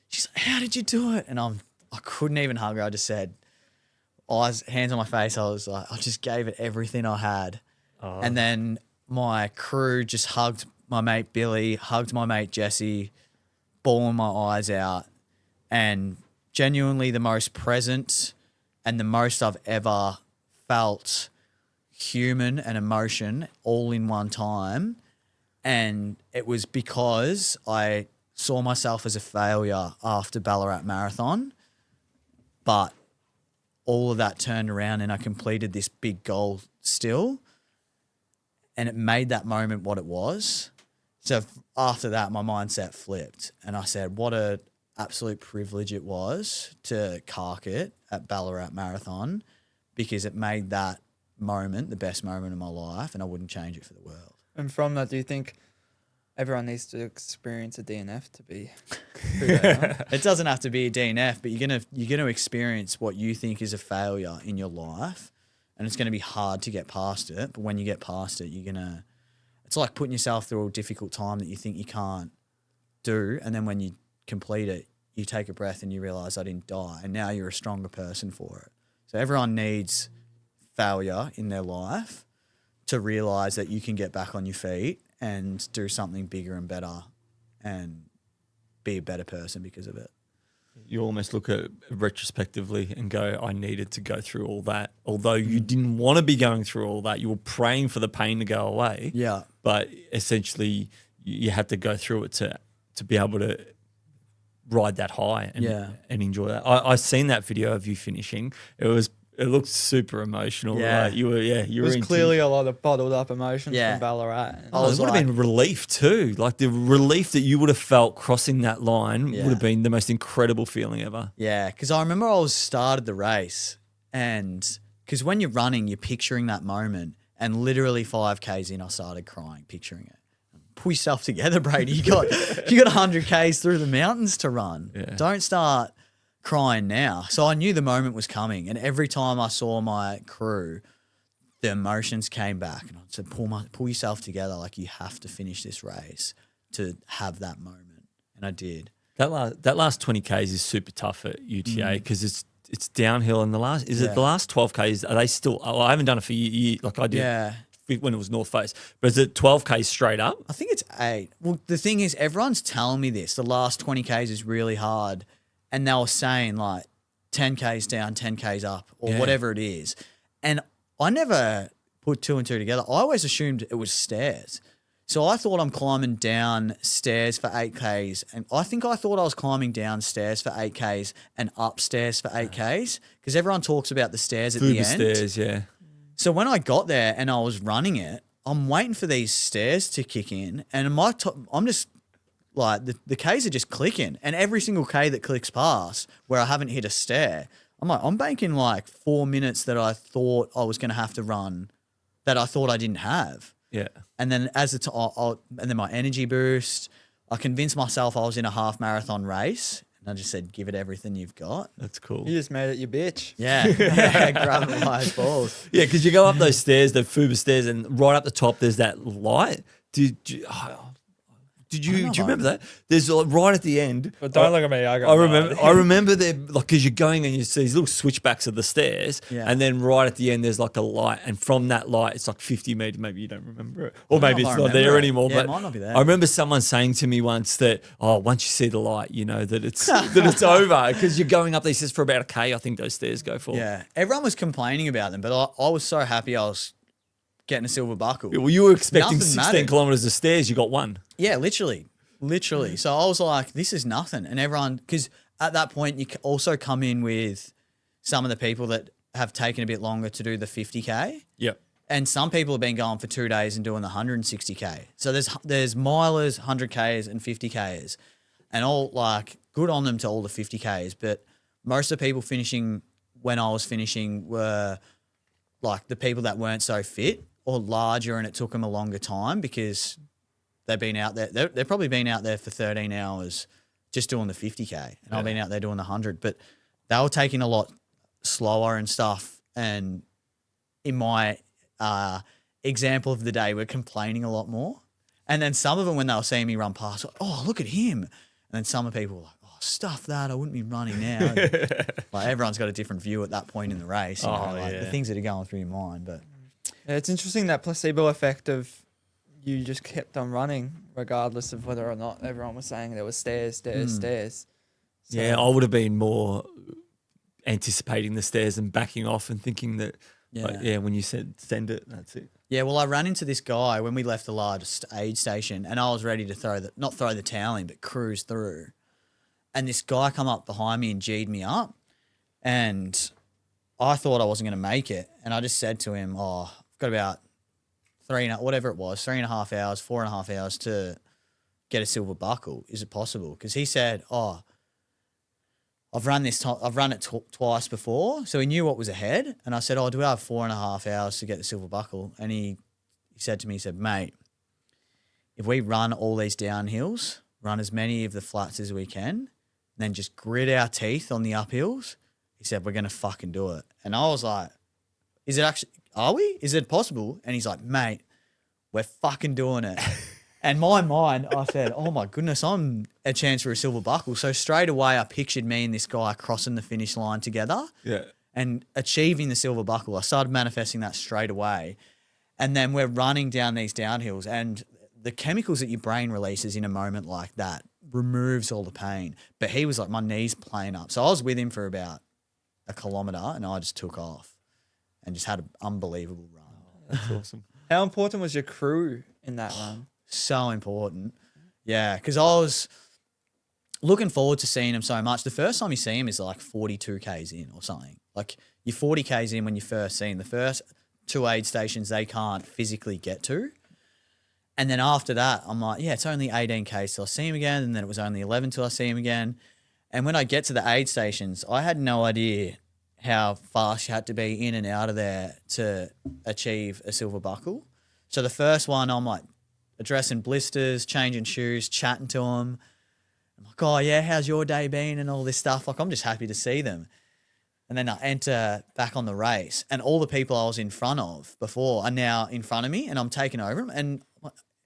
She's like, how did you do it? And I couldn't even hug her. I just said, hands on my face. I was like, I just gave it everything I had. Oh. And then my crew just hugged my mate Billy, hugged my mate Jesse, bawling my eyes out, and genuinely the most present and the most I've ever felt human and emotion all in one time. And it was because I saw myself as a failure after Ballarat Marathon, but all of that turned around and I completed this big goal still, and it made that moment what it was. So after that, my mindset flipped and I said, what an absolute privilege it was to cark it at Ballarat Marathon because it made that moment the best moment of my life and I wouldn't change it for the world. And from that, do you think everyone needs to experience a DNF to be who they are? It doesn't have to be a DNF, but you're gonna experience what you think is a failure in your life and it's going to be hard to get past it. But when you get past it, it's like putting yourself through a difficult time that you think you can't do. And then when you complete it, you take a breath and you realize I didn't die. And now you're a stronger person for it. So everyone needs failure in their life to realize that you can get back on your feet and do something bigger and better and be a better person because of it. You almost look at it retrospectively and go, I needed to go through all that. Although you didn't want to be going through all that, you were praying for the pain to go away. Yeah. But essentially you had to go through it to be able to ride that high and enjoy that. I seen that video of you finishing. It looked super emotional. Yeah. Right? You were There's clearly a lot of bottled up emotions from Ballarat. Oh, it would have been relief too. Like the relief that you would have felt crossing that line would have been the most incredible feeling ever. Yeah, because I remember I started the race, and because when you're running, you're picturing that moment, and literally 5Ks in, I started crying, picturing it. Pull yourself together, Brady. You got 100Ks through the mountains to run. Yeah. Don't start crying now. So I knew the moment was coming, and every time I saw my crew, the emotions came back, and I said, "Pull yourself together. Like, you have to finish this race to have that moment," and I did. That last 20Ks is super tough at UTA because it's downhill, and the last 12Ks, are they still? Oh, I haven't done it for years. Like I did when it was North Face, but is it 12Ks straight up? I think it's 8. Well, the thing is, everyone's telling me this. The last 20Ks is really hard. And they were saying like 10Ks down, 10Ks up, or whatever it is. And I never put 2 and 2 together. I always assumed it was stairs. So I thought I'm climbing down stairs for 8Ks. And I thought I was climbing downstairs for 8Ks and upstairs for 8Ks, because everyone talks about the stairs at the end. Stairs, yeah. So when I got there and I was running it, I'm waiting for these stairs to kick in, and I'm just like the Ks are just clicking, and every single K that clicks past where I haven't hit a stair, I'm banking like 4 minutes that I thought I was going to have to run, that I thought I didn't have. Yeah. And then and then my energy boost, I convinced myself I was in a half marathon race, and I just said, give it everything you've got. That's cool. You just made it your bitch. Yeah, grab it by his balls. Yeah, because you go up those stairs, the Fuba stairs, and right up the top there's that light. Do you remember that? There's right at the end. But don't look at me. I remember there, like, because you're going and you see these little switchbacks of the stairs, and then right at the end there's like a light, and from that light it's like 50 meters. Maybe you don't remember it, or maybe it's not there anymore. Yeah, but it might not be there. I remember someone saying to me once that, once you see the light, you know that it's over, because you're going up these stairs for about a K. I think those stairs go for. Yeah, everyone was complaining about them, but I was so happy I was getting a silver buckle. Well, you were expecting Nothing 16 mattered. kilometers of stairs. You got one. Yeah, literally. So I was like, this is nothing. And everyone, because at that point, you also come in with some of the people that have taken a bit longer to do the 50K. Yep. And some people have been going for 2 days and doing the 160K. So there's milers, 100Ks and 50Ks. And all, like, good on them to all the 50Ks. But most of the people finishing when I was finishing were like the people that weren't so fit or larger, and it took them a longer time because they've been out there. They've probably been out there for 13 hours just doing the 50K, and I've been out there doing the 100. But they were taking a lot slower and stuff. And in my example of the day, we're complaining a lot more. And then some of them, when they were seeing me run past, like, oh, look at him. And then some of the people were like, oh, stuff that. I wouldn't be running now. And, like, everyone's got a different view at that point in the race. You know, like the things that are going through your mind. But Yeah, it's interesting, that placebo effect of you just kept on running regardless of whether or not everyone was saying there was stairs. So, Yeah, I would have been more anticipating the stairs and backing off and thinking that, when you said send it, that's it. yeah, well, I ran into this guy when we left the largest aid station, and I was ready to not throw the towel in, but cruise through. And this guy come up behind me and G'd me up, and I thought I wasn't going to make it. And I just said to him, I've got about 3.5 hours, 4.5 hours to get a silver buckle. Is it possible? Because he said, I've run it twice before. So he knew what was ahead. And I said, do I have 4.5 hours to get the silver buckle? And he said to me, mate, if we run all these downhills, run as many of the flats as we can, and then just grit our teeth on the uphills, he said, we're going to fucking do it. And I was like, is it actually, are we? Is it possible? And he's like, mate, we're fucking doing it. And my mind, I said, oh my goodness, I'm a chance for a silver buckle. So straight away, I pictured me and this guy crossing the finish line together and achieving the silver buckle. I started manifesting that straight away. And then we're running down these downhills, and the chemicals that your brain releases in a moment like that removes all the pain. But he was like, my knees playing up. So I was with him for about a kilometre, and I just took off and just had an unbelievable run. That's awesome. How important was your crew in that run? So important. Yeah, because I was looking forward to seeing him so much. The first time you see him is like 42 Ks in or something. Like you're 40 Ks in when you first see him. The first 2 aid stations they can't physically get to. And then after that, I'm like, yeah, it's only 18 Ks till I see him again. And then it was only 11 till I see him again. And when I get to the aid stations, I had no idea how fast you had to be in and out of there to achieve a silver buckle. So the first one, I'm like addressing blisters, changing shoes, chatting to them. I'm like, oh yeah, how's your day been and all this stuff. Like I'm just happy to see them. And then I enter back on the race, and all the people I was in front of before are now in front of me, and I'm taking over them. And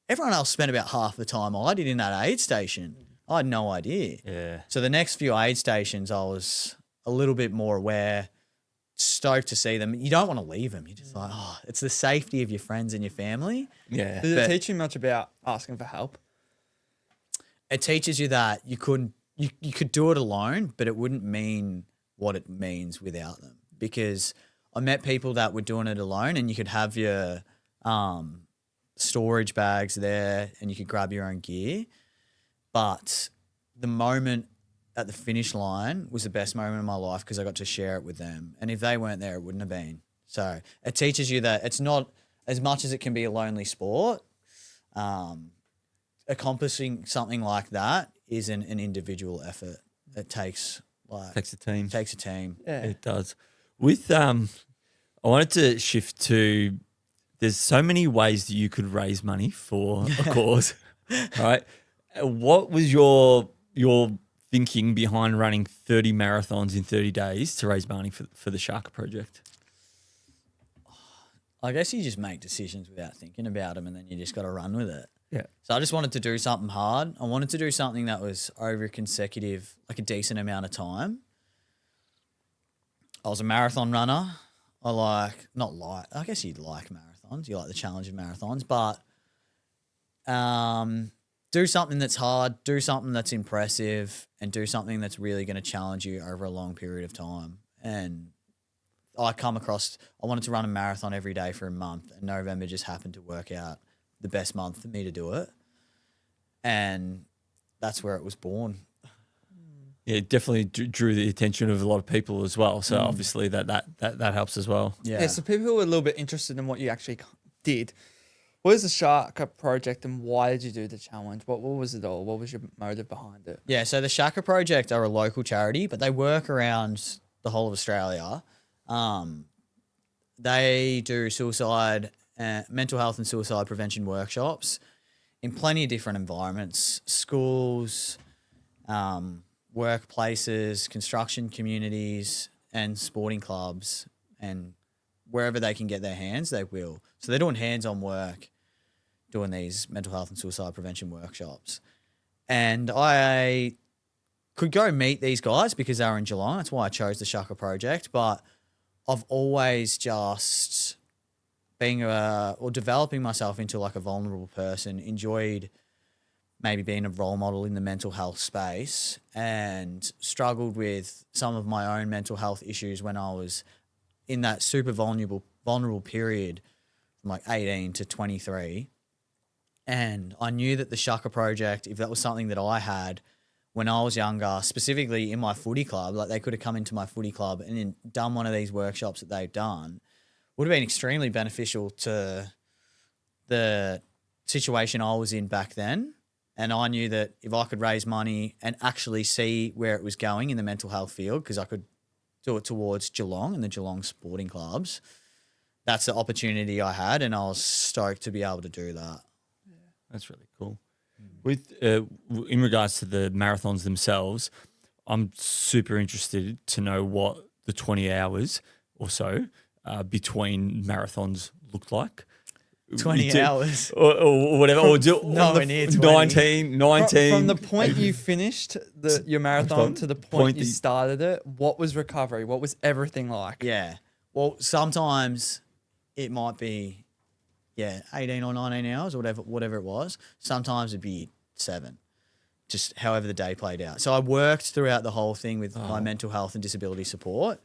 everyone else spent about half the time I did in that aid station. I had no idea. Yeah. So the next few aid stations, I was a little bit more aware, stoked to see them. You don't want to leave them. You're just like, oh, it's the safety of your friends and your family. Yeah. Did it teach you much about asking for help? It teaches you that you could do it alone, but it wouldn't mean what it means without them. Because I met people that were doing it alone, and you could have your storage bags there and you could grab your own gear. But the moment at the finish line was the best moment of my life because I got to share it with them. And if they weren't there, it wouldn't have been. So it teaches you that it's not, as much as it can be a lonely sport, accomplishing something like that isn't an individual effort. It takes Takes a team. Takes a team. Yeah. It does. With I wanted to shift to, there's so many ways that you could raise money for a cause. Right? What was your thinking behind running 30 marathons in 30 days to raise money for the Shark Project? I guess you just make decisions without thinking about them, and then you just got to run with it. Yeah. So I just wanted to do something hard. I wanted to do something that was over a consecutive, like a decent amount of time. I was a marathon runner. I guess you'd like marathons. You like the challenge of marathons, but do something that's hard, do something that's impressive, and do something that's really going to challenge you over a long period of time. And I wanted to run a marathon every day for a month, and November just happened to work out the best month for me to do it. And that's where it was born. Yeah, it definitely drew the attention of a lot of people as well. So obviously that helps as well. Yeah. So people who are a little bit interested in what you actually did. What is the Shark Project and why did you do the challenge? What was it all? What was your motive behind it? Yeah, so the Shaka Project are a local charity, but they work around the whole of Australia. They do suicide, mental health and suicide prevention workshops in plenty of different environments, schools, workplaces, construction communities, and sporting clubs, and wherever they can get their hands, they will. So they're doing hands-on work, doing these mental health and suicide prevention workshops. And I could go meet these guys because they were in Geelong. That's why I chose the Shaka Project. But I've always just developing myself into like a vulnerable person, enjoyed maybe being a role model in the mental health space, and struggled with some of my own mental health issues when I was in that super vulnerable period from like 18 to 23. And I knew that the Shaka Project, if that was something that I had when I was younger, specifically in my footy club, like they could have come into my footy club and then done one of these workshops that they've done, would have been extremely beneficial to the situation I was in back then. And I knew that if I could raise money and actually see where it was going in the mental health field, because I could do it towards Geelong and the Geelong sporting clubs, that's the opportunity I had, and I was stoked to be able to do that. Yeah, that's really cool. With in regards to the marathons themselves, I'm super interested to know what the 20 hours or so between marathons looked like? 20 You did- hours. or whatever. Or nowhere near 20. 19. From the point you finished your marathon to the point you that- started it, what was recovery? What was everything like? Yeah. Well, sometimes it might be, 18 or 19 hours or whatever it was. Sometimes it'd be 7, just however the day played out. So I worked throughout the whole thing with my mental health and disability support,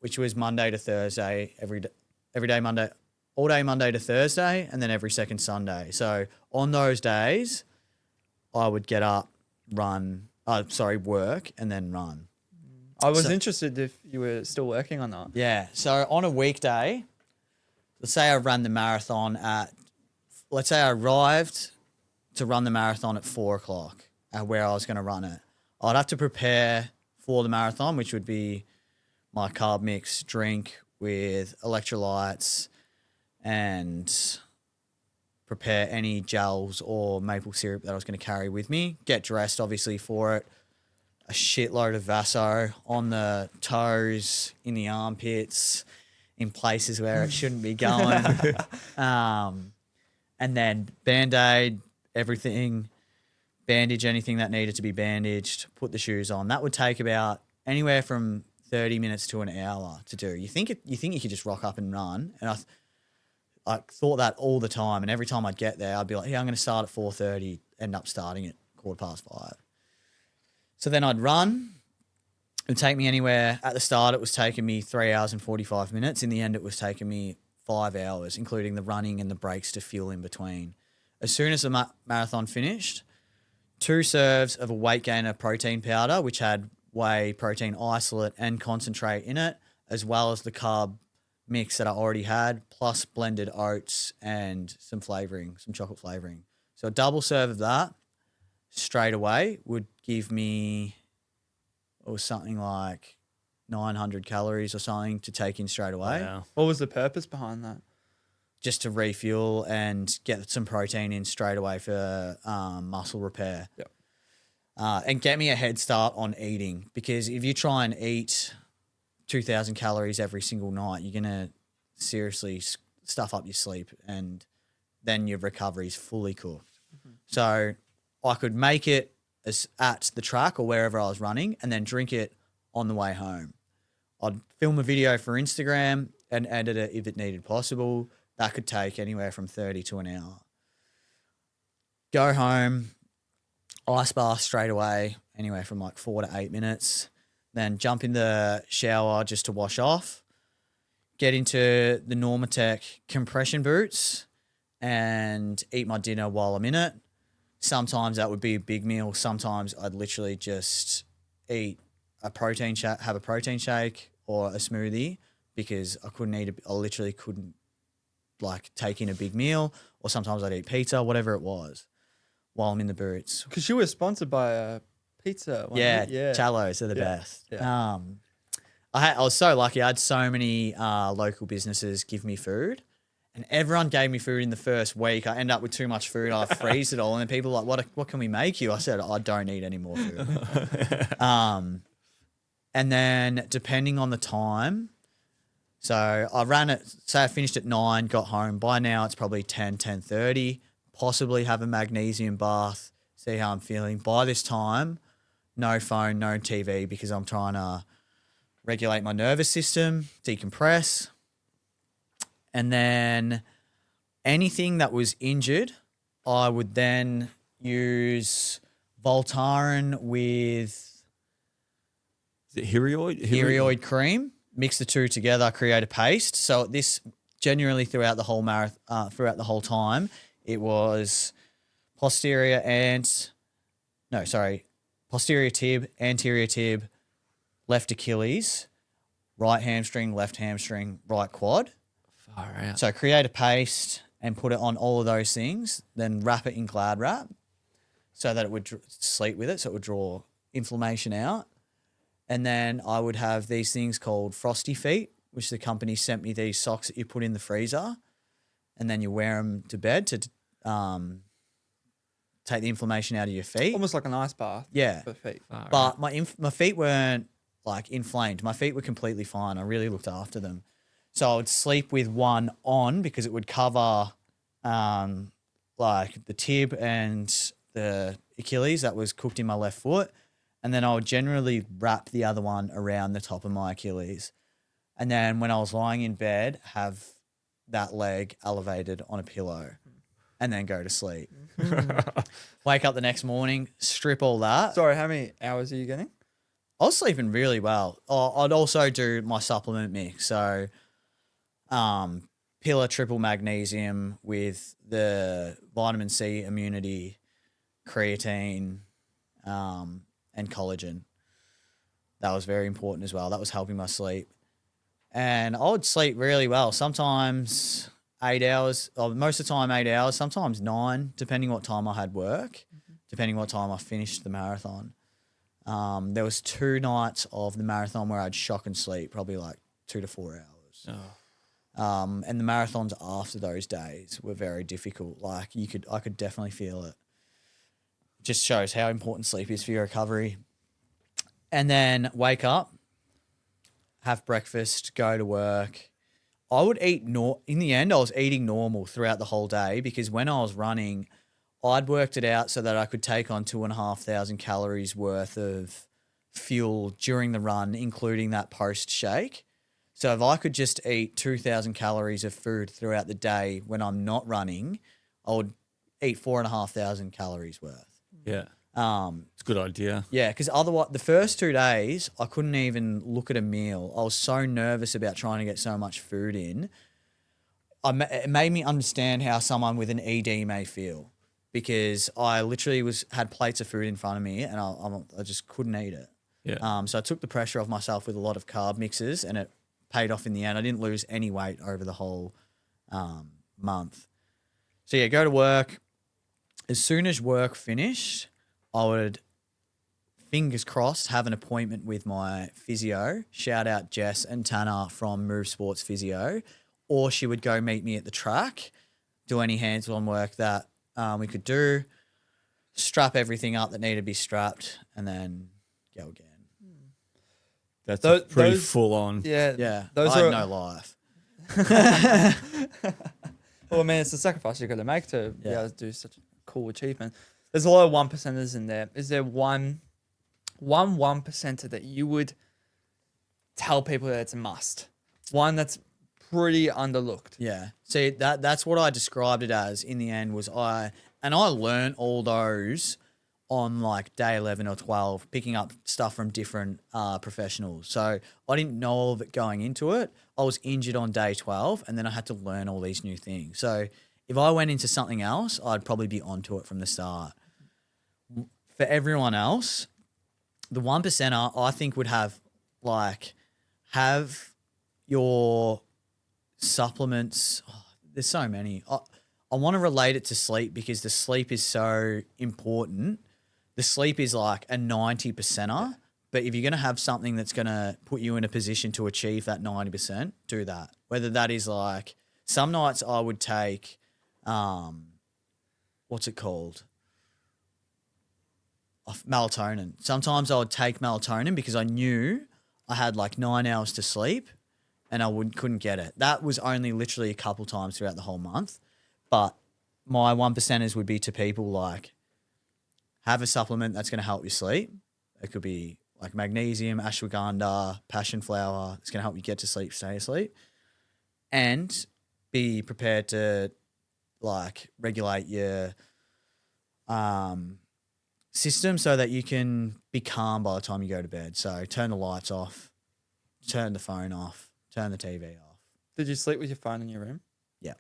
which was Monday to Thursday, every day Monday, all day Monday to Thursday, and then every second Sunday. So on those days, I would get up, work, and then run. I was So- interested if you were still working on that. Yeah. So on a weekday, let's say I ran the marathon let's say I arrived to run the marathon at 4:00 at where I was going to run it. I'd have to prepare for the marathon, which would be my carb mix drink with electrolytes and prepare any gels or maple syrup that I was going to carry with me. Get dressed, obviously, for it. A shitload of Vaso on the toes, in the armpits, in places where it shouldn't be going. And then Band-Aid, everything, bandage anything that needed to be bandaged, put the shoes on. That would take about anywhere from 30 minutes to an hour to do. You think you could just rock up and run. And I thought that all the time. And every time I'd get there, I'd be like, I'm going to start at 4:30, end up starting at 5:15. So then I'd run. It would take me anywhere. At the start, it was taking me 3 hours and 45 minutes. In the end, it was taking me 5 hours, including the running and the breaks to fuel in between. As soon as the marathon finished, 2 serves of a weight gainer protein powder, which had whey protein isolate and concentrate in it, as well as the carb mix that I already had, plus blended oats and some chocolate flavoring. So a double serve of that straight away would give me, it was something like 900 calories or something to take in straight away. Wow. What was the purpose behind that? Just to refuel and get some protein in straight away for muscle repair. Yep. And get me a head start on eating, because if you try and eat 2,000 calories every single night, you're going to seriously stuff up your sleep, and then your recovery is fully cooked. Mm-hmm. So I could make it at the track or wherever I was running and then drink it on the way home. I'd film a video for Instagram and edit it if it needed possible. That could take anywhere from 30 to an hour. Go home, ice bath straight away, anywhere from like 4 to 8 minutes. Then jump in the shower just to wash off. Get into the Normatec compression boots and eat my dinner while I'm in it. Sometimes that would be a big meal. Sometimes I'd literally just eat a protein shake, have a protein shake or a smoothie, because I literally couldn't like take in a big meal. Or sometimes I'd eat pizza, whatever it was, while I'm in the boots. Because you were sponsored by a pizza. weren't you? Chalos are the Yeah, best. yeah. I was so lucky. I had so many local businesses give me food, and everyone gave me food in the first week. I ended up with too much food. I freeze it all, and then people were like, "What can we make you?" I said, "I don't need any more food." And then depending on the time, so I ran it. Say I finished at 9, got home. By now it's probably 10:30. Possibly have a magnesium bath. See how I'm feeling. By this time, no phone, no TV, because I'm trying to regulate my nervous system, decompress. And then anything that was injured, I would then use Voltaren with Is it Hirioid? Hirioid cream, mix the two together, create a paste. So this genuinely throughout the whole time, it was posterior tib, anterior tib, left Achilles, right hamstring, left hamstring, right quad. Far out. So create a paste and put it on all of those things, then wrap it in Glad Wrap so that it would sleep with it, so it would draw inflammation out. And then I would have these things called Frosty Feet, which the company sent me, these socks that you put in the freezer and then you wear them to bed to take the inflammation out of your feet. Almost like an ice bath. Yeah. For feet. Far But out. my feet weren't like inflamed. My feet were completely fine. I really looked after them. So I would sleep with one on because it would cover like the tib and the Achilles that was cooked in my left foot. And then I would generally wrap the other one around the top of my Achilles. And then when I was lying in bed, have that leg elevated on a pillow and then go to sleep. Wake up the next morning, strip all that. Sorry, how many hours are you getting? I was sleeping really well. I'd also do my supplement mix. So pillar triple magnesium with the vitamin C immunity, creatine, and collagen. That was very important as well. That was helping my sleep. And I would sleep really well. Sometimes 8 hours, or most of the time 8 hours, sometimes 9, depending what time I had work, depending what time I finished the marathon. There was 2 nights of the marathon where I'd shock and sleep, probably like 2 to 4 hours. And the marathons after those days were very difficult. Like I could definitely feel it. Just shows how important sleep is for your recovery. And then wake up, have breakfast, go to work. I would eat in the end, I was eating normal throughout the whole day because when I was running, I'd worked it out so that I could take on 2,500 calories worth of fuel during the run, including that post shake. So if I could just eat 2,000 calories of food throughout the day when I'm not running, I would eat 4,500 calories worth. Yeah. It's a good idea. Yeah, because otherwise, the first 2 days, I couldn't even look at a meal. I was so nervous about trying to get so much food in. It made me understand how someone with an ED may feel because I literally had plates of food in front of me and I just couldn't eat it. Yeah. So I took the pressure off myself with a lot of carb mixes and it paid off in the end. I didn't lose any weight over the whole month. So yeah, go to work. As soon as work finished, I would, fingers crossed, have an appointment with my physio. Shout out Jess and Tanner from Move Sports Physio. Or she would go meet me at the track, do any hands-on work that we could do, strap everything up that needed to be strapped, and then go again. That's Those- pretty those- full on. Yeah. Yeah, Those I are had no life. Well, I mean, it's a sacrifice you've got to make to be Yeah. able to do such a cool achievement. There's a lot of 1%ers in there. Is there one 1%er that you would tell people that it's a must? One that's pretty underlooked. Yeah. See, that's what I described it as in the end was I learned all those on like day 11 or 12, picking up stuff from different professionals. So I didn't know all of it going into it. I was injured on day 12 and then I had to learn all these new things. So if I went into something else, I'd probably be onto it from the start. For everyone else, the 1%er I think would have your supplements. Oh, there's so many. I want to relate it to sleep because the sleep is so important. The sleep is like a 90%er, but if you're going to have something that's going to put you in a position to achieve that 90%, do that. Whether that is like some nights I would take, what's it called? Melatonin. Sometimes I would take melatonin because I knew I had like 9 hours to sleep and I couldn't get it. That was only literally a couple times throughout the whole month. But my 1%ers would be to people like have a supplement that's going to help you sleep. It could be like magnesium, ashwagandha, passion flower. It's going to help you get to sleep, stay asleep. And be prepared to like regulate your system so that you can be calm by the time you go to bed. So turn the lights off, turn the phone off, turn the TV off. Did you sleep with your phone in your room? Yeah.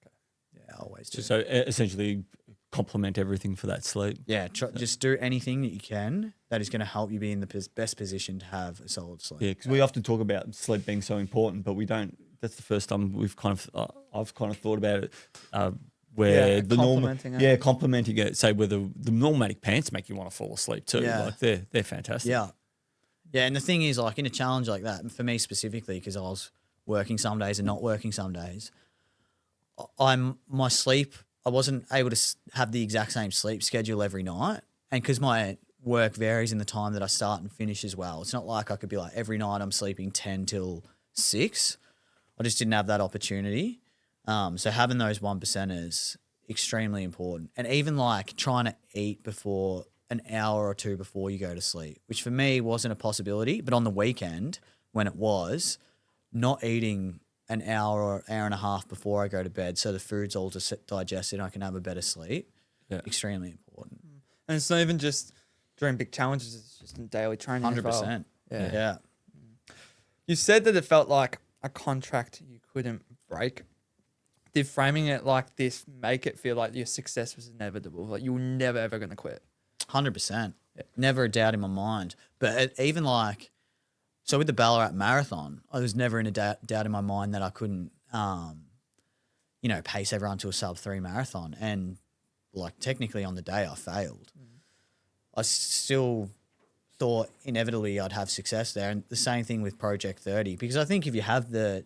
Okay. Yeah, I always do. So essentially complement everything for that sleep. Yeah, just do anything that you can that is going to help you be in the best position to have a solid sleep. Yeah, because we often talk about sleep being so important, but we don't. That's the first time I've kind of thought about it. Where the complementing it. Yeah, complementing it. Say where the normatic pants make you want to fall asleep too. Yeah. Like they're fantastic. Yeah. Yeah, and the thing is, like in a challenge like that, and for me specifically, because I was working some days and not working some days, my sleep, I wasn't able to have the exact same sleep schedule every night. And because my work varies in the time that I start and finish as well, it's not like I could be like every night I'm sleeping 10 till 6. I just didn't have that opportunity. So having those 1%ers extremely important, and even like trying to eat before an hour or two before you go to sleep, which for me wasn't a possibility. But on the weekend when it was, not eating an hour or hour and a half before I go to bed, so the food's all just digested and I can have a better sleep. Yeah. Extremely important. And it's not even just during big challenges; it's just in daily training. 100%. Yeah. Yeah. You said that it felt like a contract you couldn't break. Did framing it like this make it feel like your success was inevitable? Like you were never ever going to quit? 100%. Never a doubt in my mind. But even like, so with the Ballarat Marathon, I was never in a doubt in my mind that I couldn't, pace everyone to a sub-3 marathon. And like technically on the day I failed. I still thought inevitably I'd have success there. And the same thing with Project 30, because I think if you have the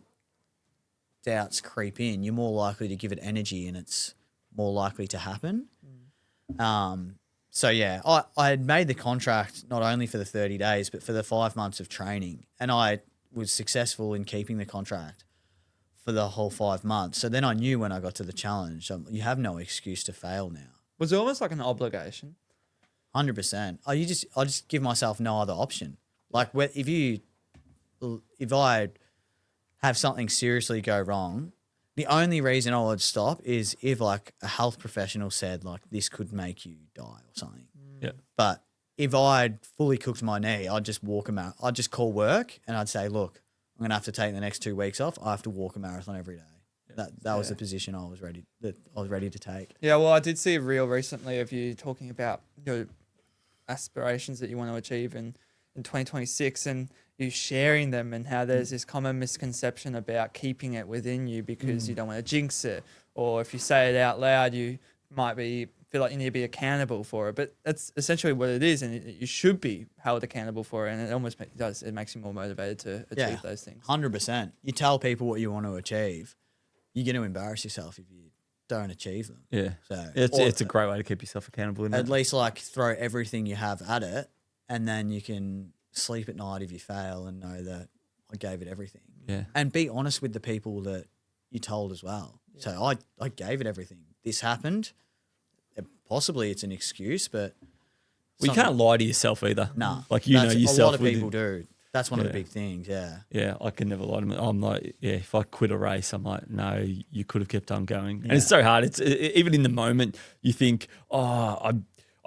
doubts creep in, you're more likely to give it energy and it's more likely to happen. So yeah, I had made the contract not only for the 30 days, but for the 5 months of training. And I was successful in keeping the contract for the whole 5 months. So then I knew when I got to the challenge, you have no excuse to fail now. Was it almost like an obligation? 100%. I just give myself no other option. Like if I have something seriously go wrong, the only reason I would stop is if like a health professional said like this could make you die or something. Yeah. But if I'd fully cooked my knee, I'd just walk a marathon. I'd just call work and I'd say, look, I'm gonna have to take the next 2 weeks off. I have to walk a marathon every day. That was the position I was ready to take. Yeah, well, I did see a reel recently of you talking about your aspirations that you want to achieve in 2026 and you sharing them and how there's this common misconception about keeping it within you because you don't want to jinx it, or if you say it out loud, you might feel like you need to be accountable for it. But that's essentially what it is, and you should be held accountable for it, and it almost it makes you more motivated to achieve those things. 100%. You tell people what you want to achieve, you're going to embarrass yourself if you don't achieve them. Yeah. So It's a great way to keep yourself accountable. Isn't at it? least like throw everything you have at it, and then you can sleep at night if you fail and know that I gave it everything. Yeah. And be honest with the people that you told as well. Yeah. So I gave it everything. This happened. Possibly it's an excuse, but you can't lie to yourself either. Nah. Like you know yourself. A lot of people do. That's one of the big things, yeah. Yeah, I can never lie to me. I'm like, if I quit a race, I'm like, no, you could have kept on going. And it's so hard. It's even in the moment, you think, I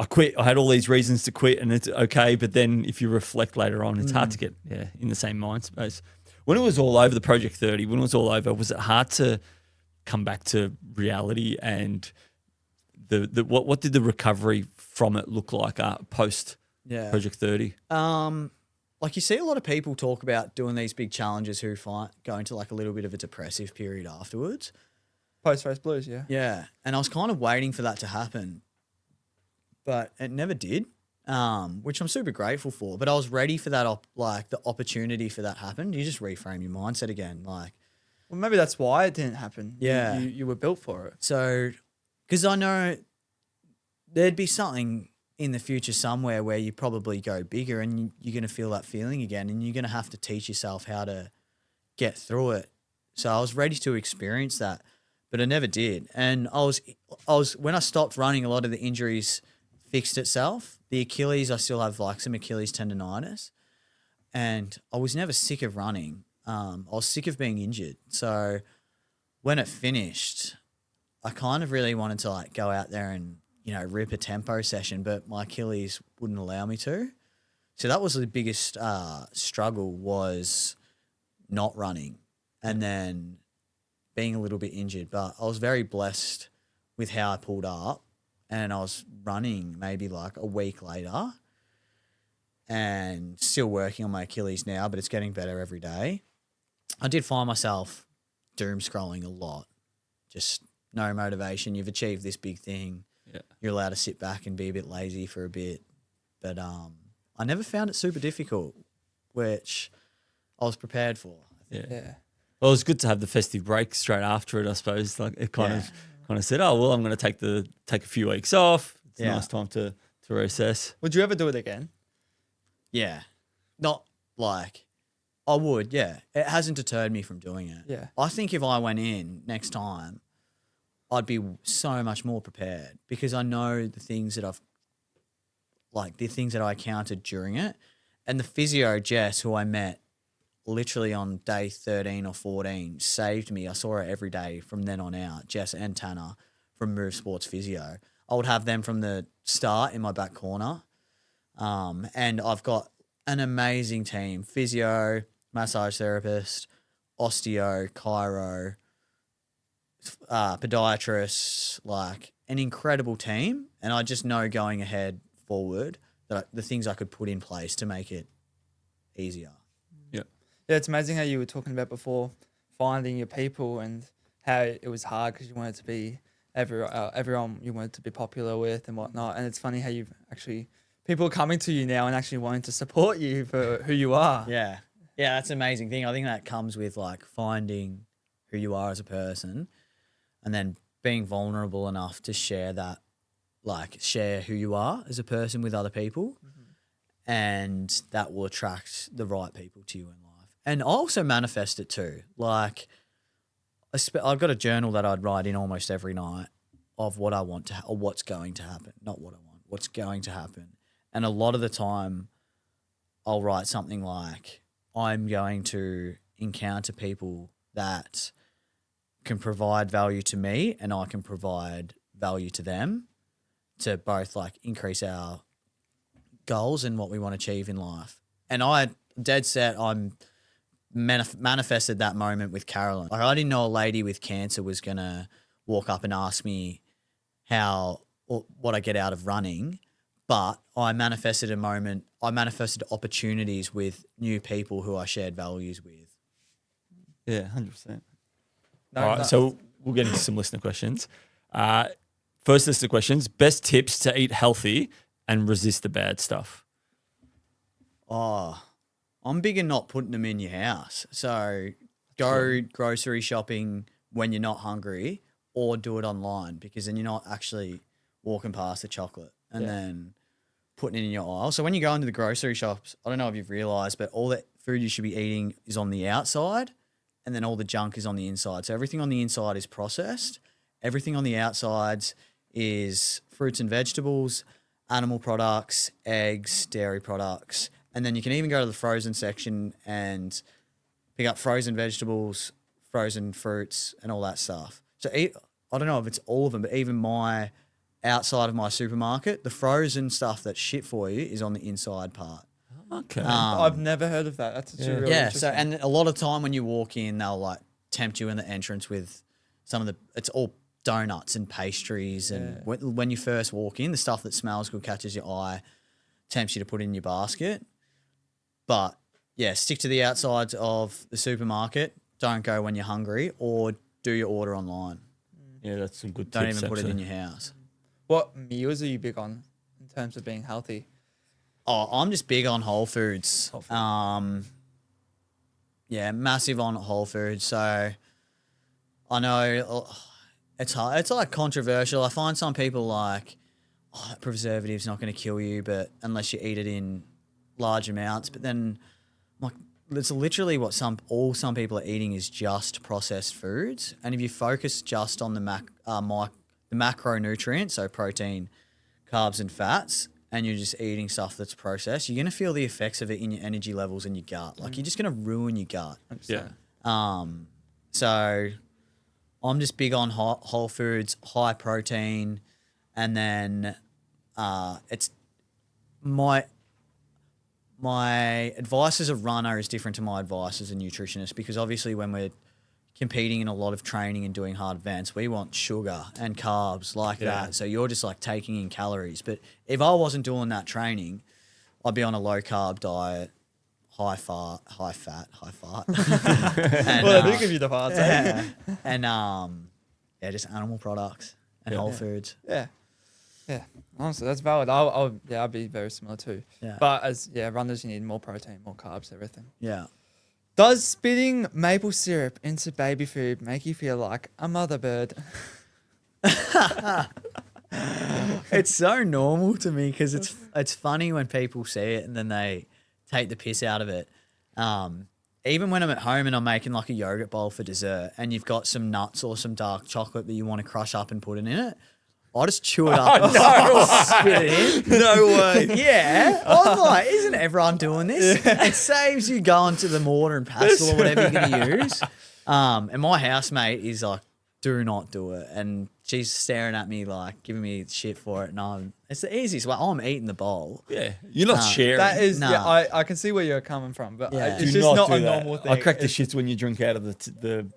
quit. I had all these reasons to quit and it's okay. But then if you reflect later on, it's hard to get in the same mind space. When it was all over, the Project 30, when it was all over, was it hard to come back to reality? And what did the recovery from it look like post Project 30? Like you see a lot of people talk about doing these big challenges who go into like a little bit of a depressive period afterwards. Post-race blues, yeah. Yeah. And I was kind of waiting for that to happen, but it never did, which I'm super grateful for. But I was ready for that, the opportunity for that happened. You just reframe your mindset again. Like, well, maybe that's why it didn't happen. Yeah. You were built for it. So, because I know there'd be something in the future somewhere where you probably go bigger and you're going to feel that feeling again and you're going to have to teach yourself how to get through it. So I was ready to experience that, but I never did. And I was when I stopped running, a lot of the injuries fixed itself. The Achilles, I still have like some Achilles tendonitis, and I was never sick of running. I was sick of being injured. So when it finished, I kind of really wanted to like go out there and rip a tempo session, but my Achilles wouldn't allow me to. So that was the biggest struggle, was not running and then being a little bit injured. But I was very blessed with how I pulled up, and I was running maybe like a week later and still working on my Achilles now, but it's getting better every day. I did find myself doom scrolling a lot, just no motivation. You've achieved this big thing. Yeah. You're allowed to sit back and be a bit lazy for a bit. But I never found it super difficult, which I was prepared for. Yeah. Well, it was good to have the festive break straight after it, I suppose. Like it kind of said, oh, well, I'm going to take a few weeks off. It's a nice time to reassess. Would you ever do it again? Yeah. Not like I would, yeah. It hasn't deterred me from doing it. Yeah. I think if I went in next time, I'd be so much more prepared because I know the things that I encountered during it. And the physio, Jess, who I met literally on day 13 or 14, saved me. I saw her every day from then on out, Jess and Tanner from Move Sports Physio. I would have them from the start in my back corner. And I've got an amazing team, physio, massage therapist, osteo, chiro, podiatrist, like an incredible team. And I just know going ahead forward that the things I could put in place to make it easier. Yeah. Yeah, it's amazing how you were talking about before finding your people and how it was hard because you wanted to be everyone you wanted to be popular with and whatnot. And it's funny how you've actually people are coming to you now and actually wanting to support you for who you are. Yeah. Yeah, that's an amazing thing. I think that comes with like finding who you are as a person and then being vulnerable enough to share that, like share who you are as a person with other people. And that will attract the right people to you in life. And I also manifest it too. Like I've got a journal that I'd write in almost every night of what I want to or what's going to happen. Not what I want, what's going to happen. And a lot of the time I'll write something like, I'm going to encounter people that can provide value to me and I can provide value to them to both like increase our goals and what we want to achieve in life. And I dead set, I'm manifested that moment with Carolyn. Like I didn't know a lady with cancer was going to walk up and ask me what I get out of running, but I manifested a moment. I manifested opportunities with new people who I shared values with. Yeah, 100%. No, All right, no. so we'll get into some listener questions. First listener questions, best tips to eat healthy and resist the bad stuff. Oh, I'm big in not putting them in your house. So go grocery shopping when you're not hungry or do it online because then you're not actually walking past the chocolate and then putting it in your aisle. So when you go into the grocery shops, I don't know if you've realised, but all the food you should be eating is on the outside and then all the junk is on the inside. So everything on the inside is processed. Everything on the outsides is fruits and vegetables, animal products, eggs, dairy products. And then you can even go to the frozen section and pick up frozen vegetables, frozen fruits, and all that stuff. So I don't know if it's all of them, but even my outside of my supermarket, the frozen stuff that's shit for you is on the inside part. Okay. I've never heard of that. That's actually really interesting. So and a lot of time when you walk in, they'll like tempt you in the entrance with it's all donuts and pastries. And when you first walk in, the stuff that smells good, catches your eye, tempts you to put in your basket. But yeah, stick to the outsides of the supermarket. Don't go when you're hungry or do your order online. Yeah, that's some good Don't tips. even put it in actually. your house. What meals are you big on in terms of being healthy? Oh, I'm just big on whole foods. Yeah, massive on whole foods. So I know it's hard. It's like controversial. I find some people like, that preservative's not going to kill you, but unless you eat it in large amounts. But then, like, it's literally what some people are eating is just processed foods. And if you focus just on the macronutrients, so protein, carbs, and fats, and you're just eating stuff that's processed, you're going to feel the effects of it in your energy levels in your gut. Like, you're just going to ruin your gut. Yeah. So I'm just big on whole foods, high protein, and then it's my advice as a runner is different to my advice as a nutritionist because obviously when we're competing in a lot of training and doing hard events, we want sugar and carbs like that. So you're just like taking in calories. But if I wasn't doing that training, I'd be on a low carb diet, high fat. And, Well, I do give you the parts. and just animal products and whole foods. Yeah. Honestly, that's valid. I'll be very similar too. Yeah. But as runners, you need more protein, more carbs, everything. Yeah. Does spitting maple syrup into baby food make you feel like a mother bird? It's so normal to me because it's funny when people see it and then they take the piss out of it. even when I'm at home and I'm making like a yogurt bowl for dessert and you've got some nuts or some dark chocolate that you want to crush up and put in it, I just chew it up and spit it in. No way. Yeah. I'm like, isn't everyone doing this? It saves you going to the mortar and pestle or whatever you're going to use. And my housemate is like, do not do it. And she's staring at me like, giving me shit for it. No, it's the easiest way. I'm eating the bowl. Yeah, you're not sharing. That is, Nah. yeah, I can see where you're coming from, but Yeah. it's Do just not do a that. normal thing. I crack the It's- shits when you drink out of the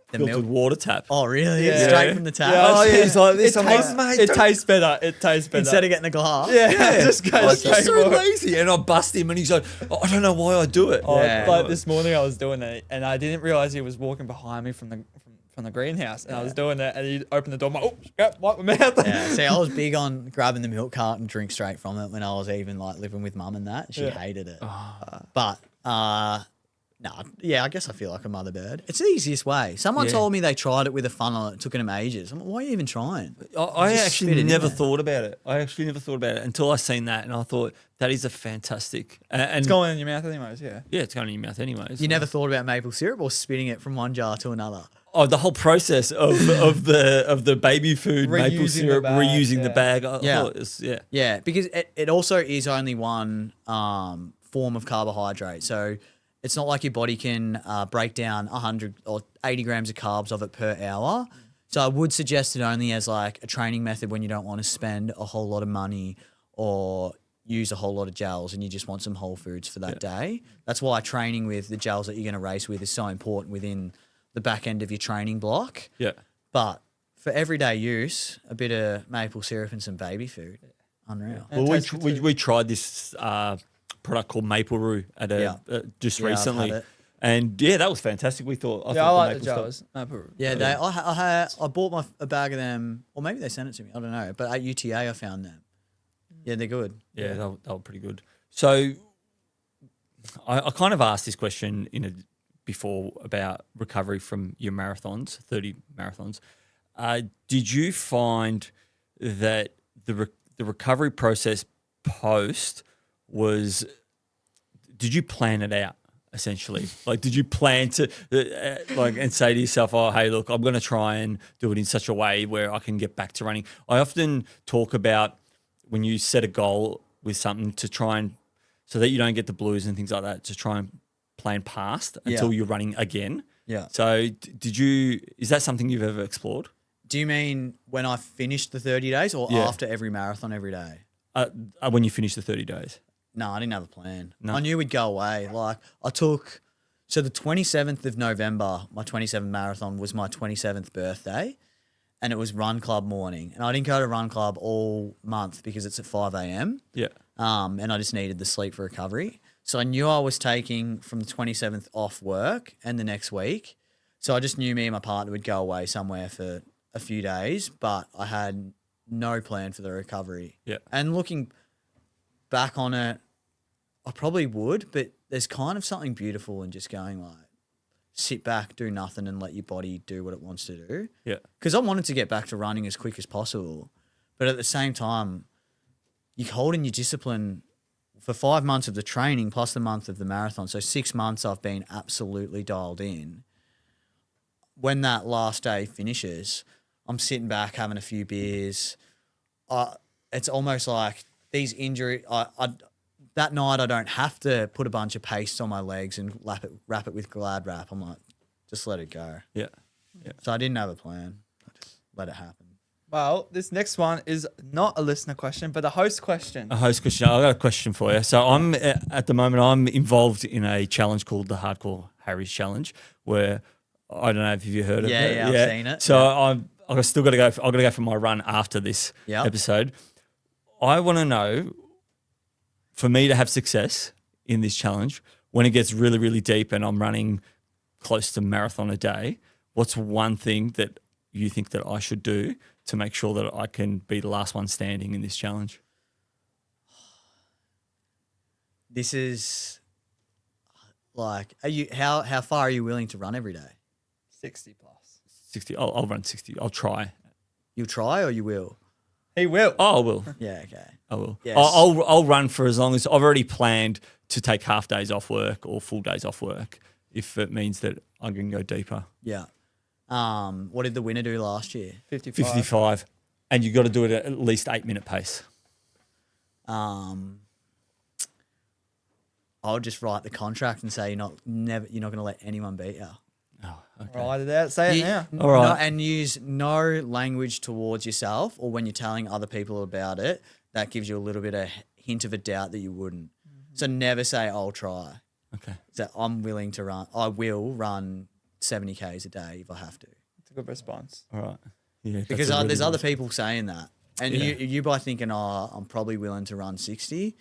filtered milk. water tap. Oh, really? Yeah. Straight from the tap? Yeah, Oh, yeah, it's like this. It, I'm tastes, like, mate, it don't- tastes better. It tastes better. Instead of getting a glass? yeah, Yeah, just go I'm straight so for it. lazy, and I bust him, and he's like, oh, I don't know why I do it. Oh, Yeah. like this morning I was doing it and I didn't realize he was walking behind me from the greenhouse and I was doing that and he opened the door. I'm like, oh, wipe my mouth. Yeah, see, I was big on grabbing the milk cart and drink straight from it when I was even like living with mum and that. She hated it. But no, yeah, I guess I feel like a mother bird. It's the easiest way. Someone Yeah. told me they tried it with a funnel. It took them ages. I'm like, why are you even trying? I Just actually spit it in never there. thought about it. I actually never thought about it until I seen that, and I thought that is a fantastic. And It's going in your mouth anyways, yeah. yeah, it's going in your mouth anyways. You never thought about maple syrup or spitting it from one jar to another? Oh, the whole process of the baby food maple Reusing the syrup, bag, reusing the yeah. bag. I Yeah. thought it was, yeah. Yeah, because it also is only one form of carbohydrate. So it's not like your body can break down 100 or 80 grams of carbs of it per hour. So I would suggest it only as like a training method when you don't want to spend a whole lot of money or use a whole lot of gels and you just want some whole foods for that day. That's why training with the gels that you're going to race with is so important within the back end of your training block. Yeah. But for everyday use, a bit of maple syrup and some baby food, unreal. And it Well, tastes good too. we tried this product called Maple Roux at just Yeah, I've recently, had it. and yeah, that was fantastic. We thought, Yeah, I thought like the maple stuff- gels. Yeah, I bought a bag of them, or maybe they sent it to me. I don't know. But at UTA, I found them. Yeah, they're good. Yeah, they were pretty good. So I kind of asked this question before about recovery from your marathons, 30 marathons. Did you find that the recovery process post was? Did you plan it out essentially? Like, did you plan to and say to yourself, "Oh, hey, look, I'm going to try and do it in such a way where I can get back to running." I often talk about when you set a goal with something to try and so that you don't get the blues and things like that, to try and plan past until you're running again. Yeah. So is that something you've ever explored? Do you mean when I finished the 30 days or Yeah. after every marathon every day? When you finish the 30 days? No, I didn't have a plan. No. I knew we'd go away. Like so the 27th of November, my 27th marathon was my 27th birthday. And it was run club morning. And I didn't go to run club all month because it's at 5 a.m. Yeah. And I just needed the sleep for recovery. So I knew I was taking from the 27th off work and the next week. So I just knew me and my partner would go away somewhere for a few days, but I had no plan for the recovery. Yeah. And looking back on it, I probably would, but there's kind of something beautiful in just going like, sit back, do nothing and let your body do what it wants to do. Yeah. Because I wanted to get back to running as quick as possible. But at the same time, you're holding your discipline for 5 months of the training plus the month of the marathon. So 6 months I've been absolutely dialed in. When that last day finishes, I'm sitting back having a few beers. It's almost like these injuries, that night I don't have to put a bunch of paste on my legs and wrap it with Glad wrap. I'm like, just let it go. Yeah. So I didn't have a plan. I just let it happen. Well, this next one is not a listener question, but a host question. A host question. I've got a question for you. So at the moment, I'm involved in a challenge called the Hardcore Harry's Challenge, where I don't know if you've heard of it. Yeah, I've seen it. So Yeah. I've still got to go. I've got to go for my run after this Yep. episode. I want to know, for me to have success in this challenge, when it gets really, really deep and I'm running close to marathon a day, what's one thing that you think that I should do to make sure that I can be the last one standing in this challenge? This is like, how far are you willing to run every day? 60 plus. 60. I'll run 60. I'll try. You'll try or you will? He will. Oh, I will. Yeah, okay. I will. Yes. I'll run for as long as I've already planned to take half days off work or full days off work if it means that I can go deeper. Yeah. What did the winner do last year? 55. 55. And you got to do it at least 8-minute pace. I'll just write the contract and say you're not going to let anyone beat you. Oh, okay. Write it out. Say it now. All right. And use no language towards yourself or when you're telling other people about it. That gives you a little bit of hint of a doubt that you wouldn't. So never say I'll try. Okay. So I'm willing to run. I will run 70 Ks a day if I have to. It's a good response. All right. Yeah, Because that's a really there's good other response. people saying that. And Yeah. you by thinking, I'm probably willing to run 60,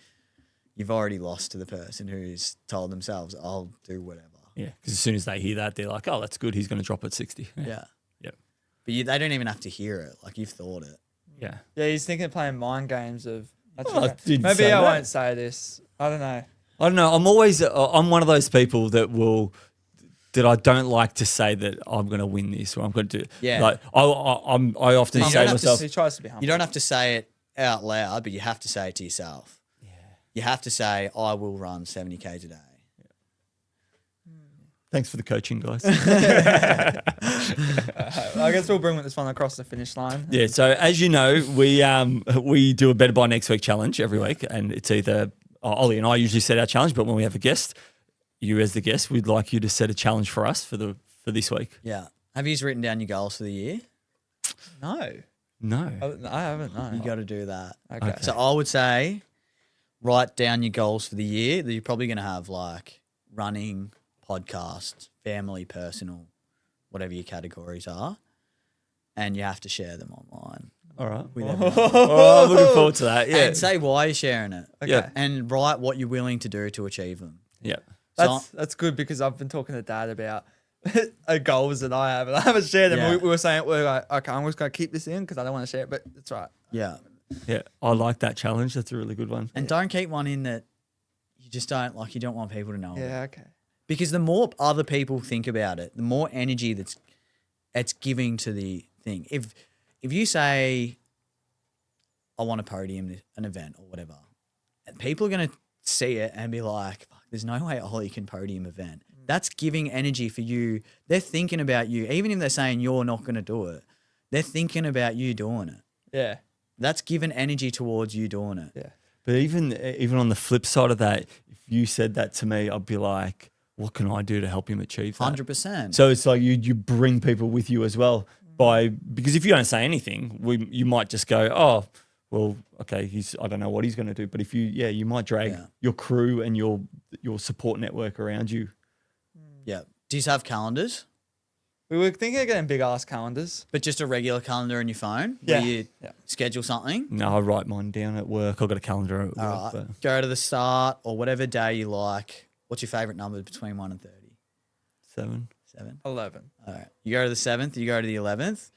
you've already lost to the person who's told themselves, I'll do whatever. Yeah, because as soon as they hear that, they're like, oh, that's good. He's going to drop at 60. Yeah. Yep. But they don't even have to hear it. Like, you've thought it. Yeah. Yeah, he's thinking of playing mind games of. Oh, I didn't Maybe say I that. won't say this. I don't know. I don't know. I'm one of those people that I don't like to say that I'm going to win this or I'm going to do. Yeah. Like I often You say don't to have to myself, He tries to be humble. You don't have to say it out loud, but you have to say it to yourself. Yeah. You have to say, I will run 70 Ks a day. thanks for the coaching, guys. I guess we'll bring this one across the finish line. Yeah. So as you know, we do a Better by Next Week challenge every week, and it's either Ollie and I usually set our challenge, but when we have a guest, you as the guest, we'd like you to set a challenge for us for this week. Yeah. Have you written down your goals for the year? No. No. I haven't. No. You got to do that. Okay. So I would say write down your goals for the year that you're probably going to have, like running, podcast, family, personal, whatever your categories are. And you have to share them online. All right. With everyone. Oh, I'm looking forward to that. Yeah. And say why you're sharing it. Okay. Yeah. And write what you're willing to do to achieve them. Yeah. That's good because I've been talking to Dad about goals that I have, and I haven't shared them. Yeah. We were saying we're like, okay, I'm just gonna keep this in because I don't want to share it, but it's right. Yeah. Yeah. I like that challenge. That's a really good one. And don't keep one in that you just don't like, you don't want people to know. about. Yeah. Okay. Because the more other people think about it, the more energy it's giving to the thing. If you say, I want a podium, an event or whatever, and people are going to see it and be like, fuck, there's no way Ollie can podium event. That's giving energy for you. They're thinking about you. Even if they're saying you're not going to do it, they're thinking about you doing it. Yeah. That's giving energy towards you doing it. Yeah. But even on the flip side of that, if you said that to me, I'd be like, what can I do to help him achieve that? 100%. So it's like you bring people with you as well because if you don't say anything, you might just go, oh, well, okay, I don't know what he's going to do. But if you might drag your crew and your support network around you. Yeah. Do you have calendars? We were thinking of getting big ass calendars. But just a regular calendar on your phone Yeah. where you Yeah. schedule something? No, I write mine down at work. I've got a calendar at work. All right. But Go to the start or whatever day you like. What's your favourite number between 1 and 30? 7. 7. 11. All right. You go to the 7th, you go to the 11th.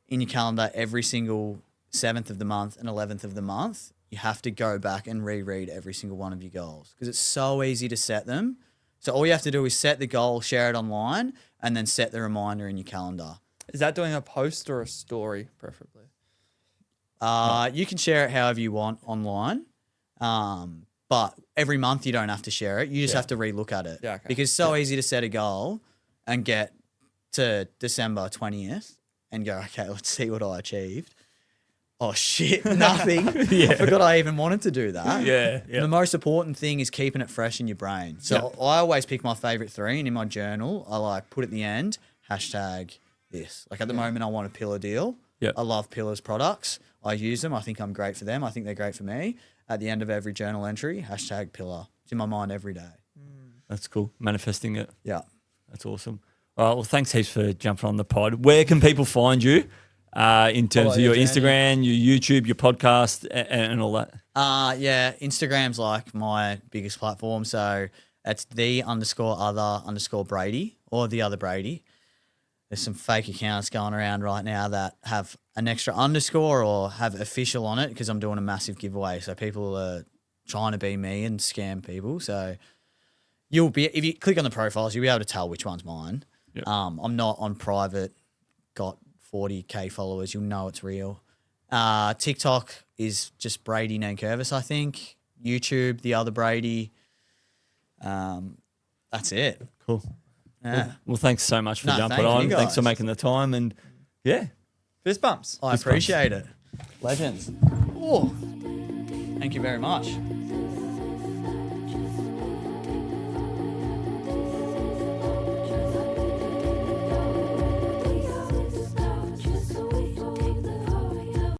In your calendar, every single 7th of the month and 11th of the month, you have to go back and reread every single one of your goals because it's so easy to set them. So all you have to do is set the goal, share it online, and then set the reminder in your calendar. Is that doing a post or a story, preferably? You can share it however you want online, but every month you don't have to share it. You just have to relook at it. Yeah, okay. Because it's so easy to set a goal and get to December 20th and go, okay, let's see what I achieved. Oh, shit, nothing. I forgot I even wanted to do that. Yeah. The most important thing is keeping it fresh in your brain. So I always pick my favorite 3, and in my journal, I like put at the end, hashtag this. Like at the moment, I want a Pillar deal. Yeah. I love Pillar's products. I use them. I think I'm great for them. I think they're great for me. At the end of every journal entry, hashtag Pillar. It's in my mind every day. That's cool. Manifesting it. Yeah. That's awesome. All right. Well, thanks heaps for jumping on the pod. Where can people find you in terms of your Instagram, your YouTube, your podcast, and all that? Yeah, Instagram's like my biggest platform. So it's _other_Brady or the other Brady. There's some fake accounts going around right now that have an extra underscore or have official on it because I'm doing a massive giveaway. So people are trying to be me and scam people. So if you click on the profiles, you'll be able to tell which one's mine. Yep. I'm not on private, got 40K followers. You'll know it's real. TikTok is just Brady Nankervis, I think. YouTube, the other Brady. That's it. Cool. Yeah. Well, thanks so much for No, jumping thank you on. Thanks for guys. making the time. And yeah, Fist bumps. I appreciate it. legends. Oh, thank you very much.